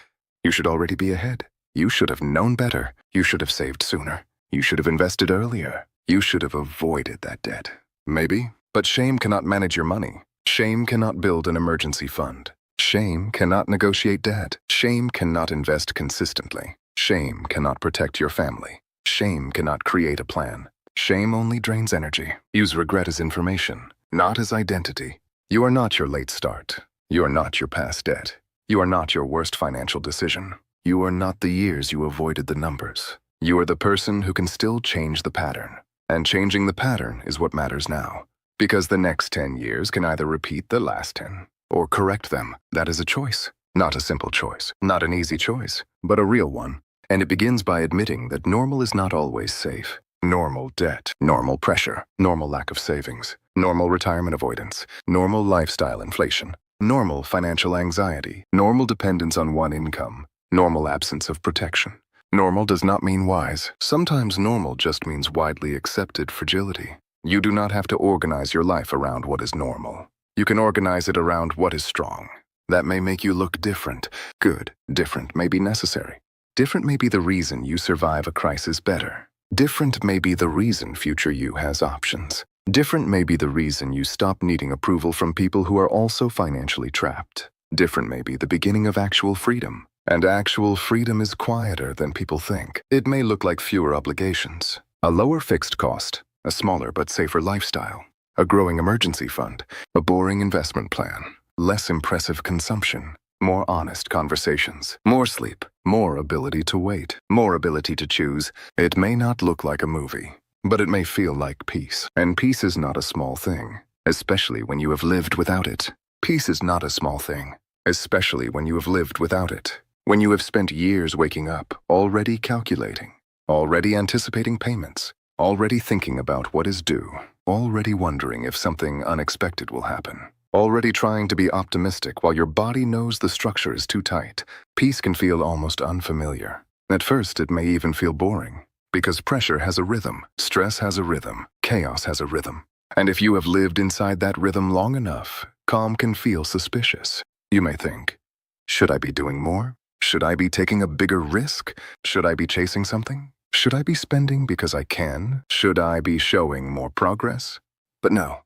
you should already be ahead. You should have known better. You should have saved sooner. You should have invested earlier. You should have avoided that debt. Maybe, but shame cannot manage your money. Shame cannot build an emergency fund. Shame cannot negotiate debt. Shame cannot invest consistently. Shame cannot protect your family. Shame cannot create a plan. Shame only drains energy. Use regret as information, not as identity. You are not your late start. You are not your past debt. You are not your worst financial decision. You are not the years you avoided the numbers. You are the person who can still change the pattern. And changing the pattern is what matters now. Because the next 10 years can either repeat the last 10 or correct them. That is a choice. Not a simple choice. Not an easy choice, but a real one. And it begins by admitting that normal is not always safe. Normal debt, normal pressure, normal lack of savings, normal retirement avoidance, normal lifestyle inflation, normal financial anxiety, normal dependence on one income, normal absence of protection. Normal does not mean wise. Sometimes normal just means widely accepted fragility. You do not have to organize your life around what is normal. You can organize it around what is strong. That may make you look different. Good. Different may be necessary. Different may be the reason you survive a crisis better. Different may be the reason future you has options. Different may be the reason you stop needing approval from people who are also financially trapped. Different may be the beginning of actual freedom. And actual freedom is quieter than people think. It may look like fewer obligations, a lower fixed cost, a smaller but safer lifestyle, a growing emergency fund, a boring investment plan, less impressive consumption, more honest conversations, more sleep, more ability to wait, more ability to choose. It may not look like a movie, but it may feel like peace. And peace is not a small thing, especially when you have lived without it. Peace is not a small thing, especially when you have lived without it. When you have spent years waking up, already calculating, already anticipating payments, already thinking about what is due, already wondering if something unexpected will happen, already trying to be optimistic while your body knows the structure is too tight, peace can feel almost unfamiliar. At first, it may even feel boring, because pressure has a rhythm, stress has a rhythm, chaos has a rhythm. And if you have lived inside that rhythm long enough, calm can feel suspicious. You may think, should I be doing more? Should I be taking a bigger risk? Should I be chasing something? Should I be spending because I can? Should I be showing more progress? But no.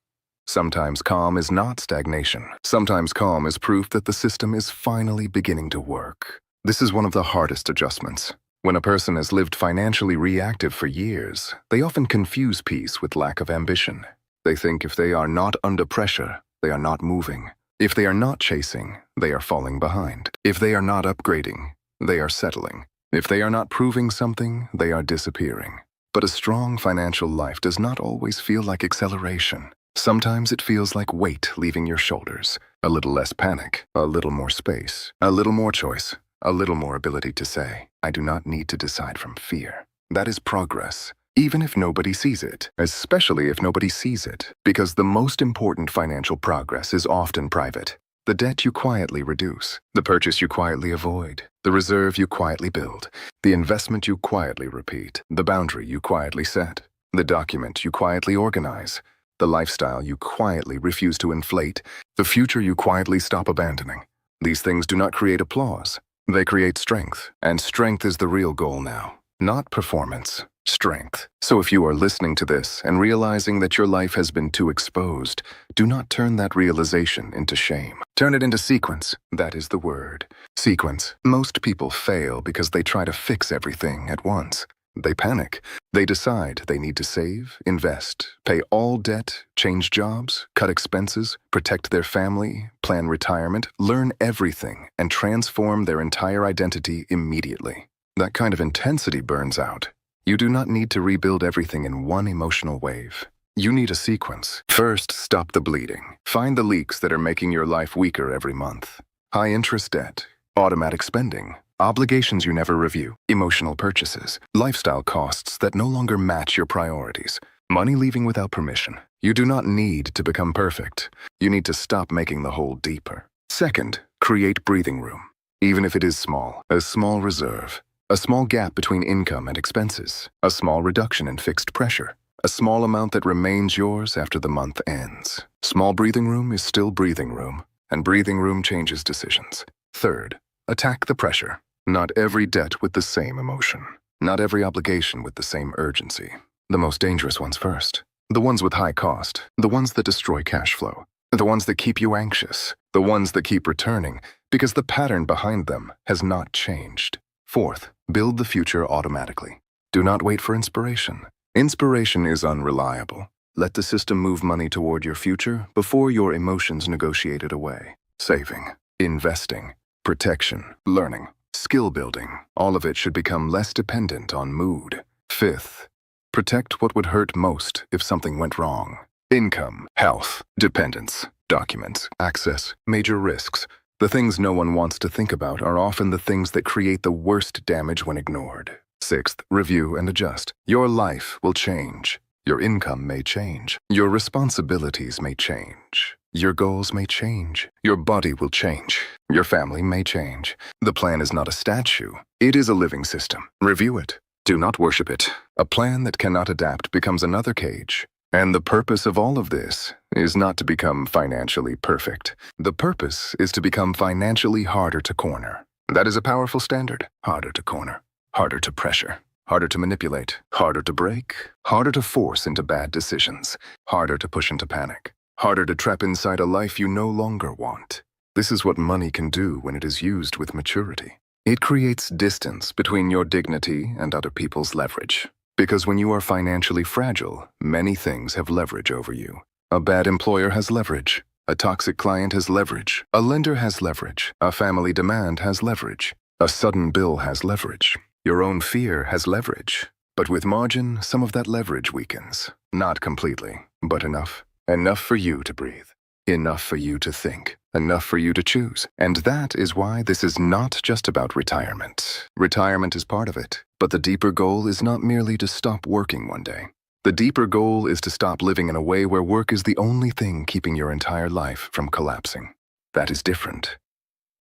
Sometimes calm is not stagnation. Sometimes calm is proof that the system is finally beginning to work. This is one of the hardest adjustments. When a person has lived financially reactive for years, they often confuse peace with lack of ambition. They think if they are not under pressure, they are not moving. If they are not chasing, they are falling behind. If they are not upgrading, they are settling. If they are not proving something, they are disappearing. But a strong financial life does not always feel like acceleration. Sometimes it feels like weight leaving your shoulders. A little less panic, a little more space, a little more choice, a little more ability to say, I do not need to decide from fear. That is progress. Even if nobody sees it, especially if nobody sees it, because the most important financial progress is often private. The debt you quietly reduce, the purchase you quietly avoid, the reserve you quietly build, the investment you quietly repeat, the boundary you quietly set, the document you quietly organize, the lifestyle you quietly refuse to inflate, the future you quietly stop abandoning. These things do not create applause. They create strength, and strength is the real goal now, not performance. Strength. So if you are listening to this and realizing that your life has been too exposed, do not turn that realization into shame. Turn it into sequence. That is the word. Sequence. Most people fail because they try to fix everything at once. They panic. They decide they need to save, invest, pay all debt, change jobs, cut expenses, protect their family, plan retirement, learn everything, and transform their entire identity immediately. That kind of intensity burns out. You do not need to rebuild everything in one emotional wave. You need a sequence. First, stop the bleeding. Find the leaks that are making your life weaker every month. High-interest debt, automatic spending, obligations you never review, emotional purchases, lifestyle costs that no longer match your priorities, money leaving without permission. You do not need to become perfect. You need to stop making the hole deeper. Second, create breathing room. Even if it is small, a small reserve. A small gap between income and expenses, a small reduction in fixed pressure, a small amount that remains yours after the month ends. Small breathing room is still breathing room, and breathing room changes decisions. Third, attack the pressure. Not every debt with the same emotion. Not every obligation with the same urgency. The most dangerous ones first. The ones with high cost, the ones that destroy cash flow, the ones that keep you anxious, the ones that keep returning because the pattern behind them has not changed. Fourth, build the future automatically. Do not wait for inspiration. Inspiration is unreliable. Let the system move money toward your future before your emotions negotiate it away. Saving, investing, protection, learning, skill building, all of it should become less dependent on mood. Fifth, protect what would hurt most if something went wrong. Income, health, dependence, documents, access, major risks. The things no one wants to think about are often the things that create the worst damage when ignored. Sixth, review and adjust. Your life will change. Your income may change. Your responsibilities may change. Your goals may change. Your body will change. Your family may change. The plan is not a statue. It is a living system. Review it. Do not worship it. A plan that cannot adapt becomes another cage. And the purpose of all of this is not to become financially perfect. The purpose is to become financially harder to corner. That is a powerful standard. Harder to corner. Harder to pressure. Harder to manipulate. Harder to break. Harder to force into bad decisions. Harder to push into panic. Harder to trap inside a life you no longer want. This is what money can do when it is used with maturity. It creates distance between your dignity and other people's leverage. Because when you are financially fragile, many things have leverage over you. A bad employer has leverage. A toxic client has leverage. A lender has leverage. A family demand has leverage. A sudden bill has leverage. Your own fear has leverage. But with margin, some of that leverage weakens. Not completely, but enough. Enough for you to breathe. Enough for you to think. Enough for you to choose. And that is why this is not just about retirement. Retirement is part of it. But the deeper goal is not merely to stop working one day. The deeper goal is to stop living in a way where work is the only thing keeping your entire life from collapsing. That is different.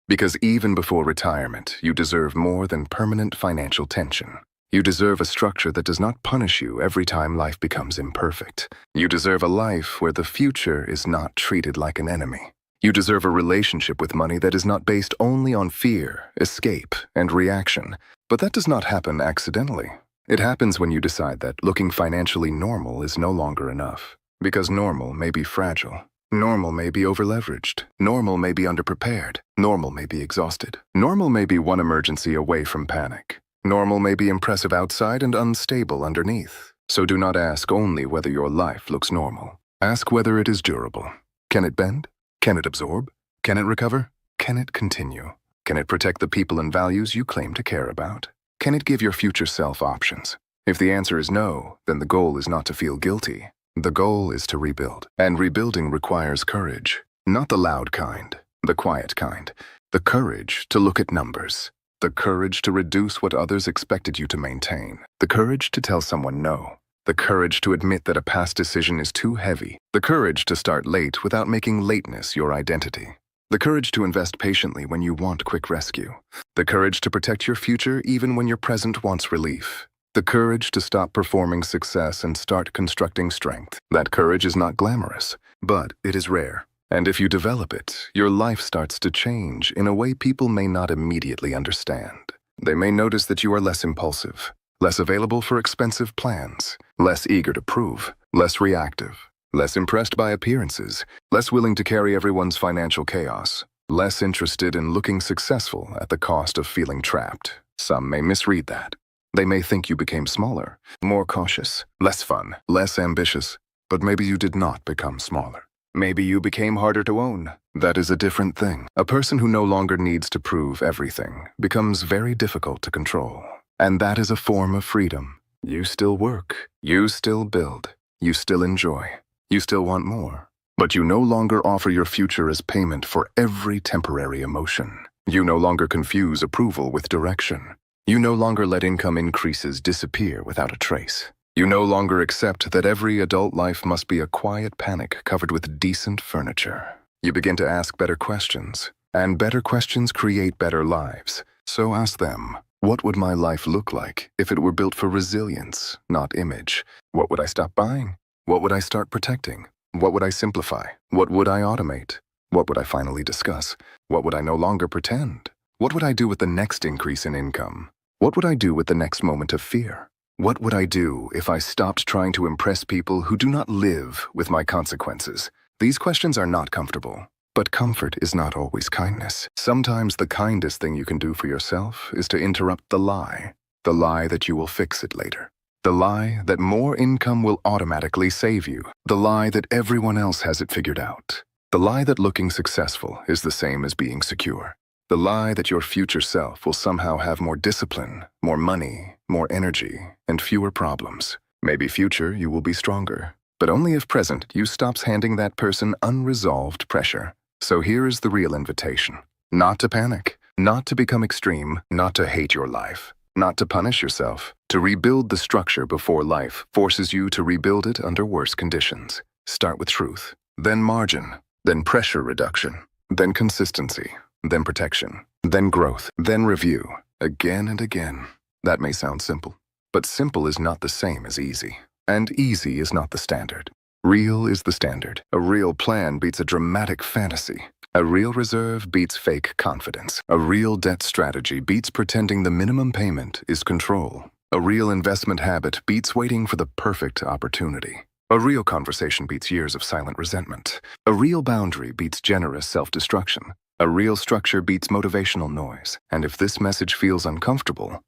Because even before retirement, you deserve more than permanent financial tension. You deserve a structure that does not punish you every time life becomes imperfect. You deserve a life where the future is not treated like an enemy. You deserve a relationship with money that is not based only on fear, escape, and reaction. But that does not happen accidentally. It happens when you decide that looking financially normal is no longer enough. Because normal may be fragile. Normal may be overleveraged. Normal may be underprepared. Normal may be exhausted. Normal may be one emergency away from panic. Normal may be impressive outside and unstable underneath. So do not ask only whether your life looks normal. Ask whether it is durable. Can it bend? Can it absorb? Can it recover? Can it continue? Can it protect the people and values you claim to care about? Can it give your future self options? If the answer is no, then the goal is not to feel guilty. The goal is to rebuild. And rebuilding requires courage. Not the loud kind, the quiet kind. The courage to look at numbers. The courage to reduce what others expected you to maintain. The courage to tell someone no. The courage to admit that a past decision is too heavy. The courage to start late without making lateness your identity. The courage to invest patiently when you want quick rescue. The courage to protect your future even when your present wants relief. The courage to stop performing success and start constructing strength. That courage is not glamorous, but it is rare. And if you develop it, your life starts to change in a way people may not immediately understand. They may notice that you are less impulsive, less available for expensive plans, less eager to prove, less reactive, less impressed by appearances, less willing to carry everyone's financial chaos, less interested in looking successful at the cost of feeling trapped. Some may misread that. They may think you became smaller, more cautious, less fun, less ambitious, but maybe you did not become smaller. Maybe you became harder to own. That is a different thing. A person who no longer needs to prove everything becomes very difficult to control. And that is a form of freedom. You still work. You still build. You still enjoy. You still want more. But you no longer offer your future as payment for every temporary emotion. You no longer confuse approval with direction. You no longer let income increases disappear without a trace. You no longer accept that every adult life must be a quiet panic covered with decent furniture. You begin to ask better questions, and better questions create better lives. So ask them, what would my life look like if it were built for resilience, not image? What would I stop buying? What would I start protecting? What would I simplify? What would I automate? What would I finally discuss? What would I no longer pretend? What would I do with the next increase in income? What would I do with the next moment of fear? What would I do if I stopped trying to impress people who do not live with my consequences? These questions are not comfortable, but comfort is not always kindness. Sometimes the kindest thing you can do for yourself is to interrupt the lie that you will fix it later. The lie that more income will automatically save you. The lie that everyone else has it figured out. The lie that looking successful is the same as being secure. The lie that your future self will somehow have more discipline, more money, more energy, and fewer problems. Maybe future you will be stronger, but only if present you stops handing that person unresolved pressure. So here is the real invitation. Not to panic, not to become extreme, not to hate your life, not to punish yourself, to rebuild the structure before life forces you to rebuild it under worse conditions. Start with truth, then margin, then pressure reduction, then consistency, then protection, then growth, then review, again and again. That may sound simple, but simple is not the same as easy, and easy is not the standard. Real is the standard. A real plan beats a dramatic fantasy. A real reserve beats fake confidence. A real debt strategy beats pretending the minimum payment is control. A real investment habit beats waiting for the perfect opportunity. A real conversation beats years of silent resentment. A real boundary beats generous self-destruction. A real structure beats motivational noise. And if this message feels uncomfortable,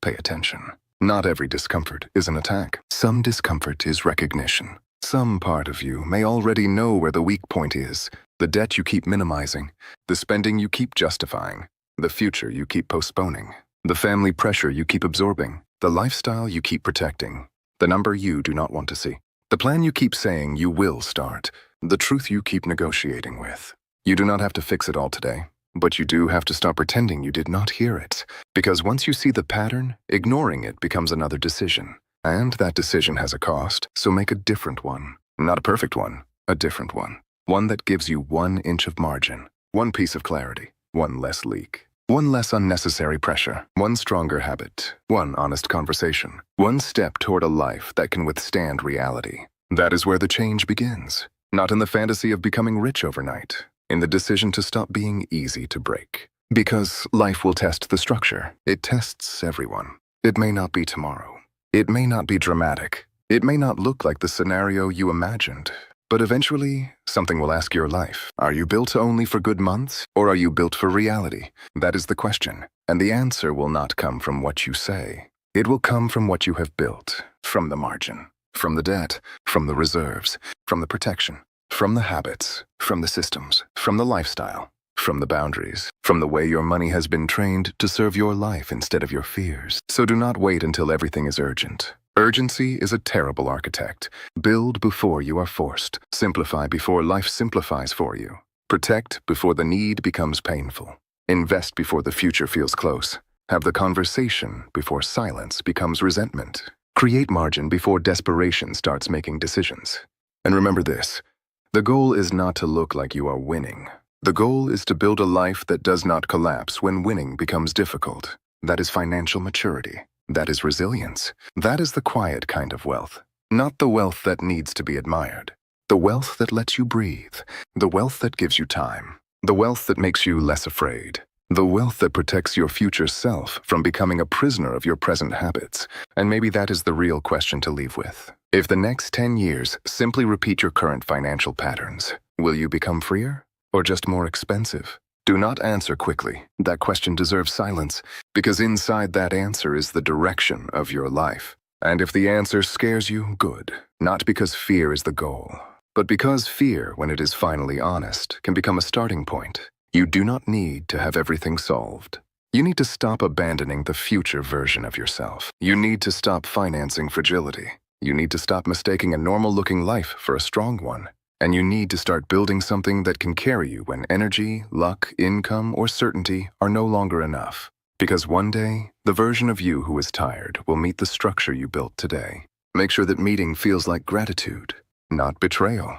pay attention. Not every discomfort is an attack. Some discomfort is recognition. Some part of you may already know where the weak point is, the debt you keep minimizing, the spending you keep justifying, the future you keep postponing, the family pressure you keep absorbing, the lifestyle you keep protecting, the number you do not want to see, the plan you keep saying you will start, the truth you keep negotiating with. You do not have to fix it all today, but you do have to stop pretending you did not hear it, because once you see the pattern, ignoring it becomes another decision. And that decision has a cost, so make a different one. Not a perfect one, a different one. One that gives you 1 inch of margin, 1 piece of clarity, 1 less leak, 1 less unnecessary pressure, 1 stronger habit, 1 honest conversation, 1 step toward a life that can withstand reality. That is where the change begins. Not in the fantasy of becoming rich overnight, in the decision to stop being easy to break. Because life will test the structure. It tests everyone. It may not be tomorrow. It may not be dramatic. It may not look like the scenario you imagined. But eventually, something will ask your life. Are you built only for good months, or are you built for reality? That is the question. And the answer will not come from what you say. It will come from what you have built, from the margin, from the debt, from the reserves, from the protection, from the habits, from the systems, from the lifestyle, from the boundaries, from the way your money has been trained to serve your life instead of your fears. So do not wait until everything is urgent. Urgency is a terrible architect. Build before you are forced. Simplify before life simplifies for you. Protect before the need becomes painful. Invest before the future feels close. Have the conversation before silence becomes resentment. Create margin before desperation starts making decisions. And remember this, the goal is not to look like you are winning. The goal is to build a life that does not collapse when winning becomes difficult. That is financial maturity. That is resilience. That is the quiet kind of wealth. Not the wealth that needs to be admired. The wealth that lets you breathe. The wealth that gives you time. The wealth that makes you less afraid. The wealth that protects your future self from becoming a prisoner of your present habits. And maybe that is the real question to leave with. If the next 10 years simply repeat your current financial patterns, will you become freer? Or just more expensive? Do not answer quickly. That question deserves silence, because inside that answer is the direction of your life. And if the answer scares you, good. Not because fear is the goal, but because fear, when it is finally honest, can become a starting point. You do not need to have everything solved. You need to stop abandoning the future version of yourself. You need to stop financing fragility. You need to stop mistaking a normal-looking life for a strong one. And you need to start building something that can carry you when energy, luck, income, or certainty are no longer enough. Because one day, the version of you who is tired will meet the structure you built today. Make sure that meeting feels like gratitude, not betrayal.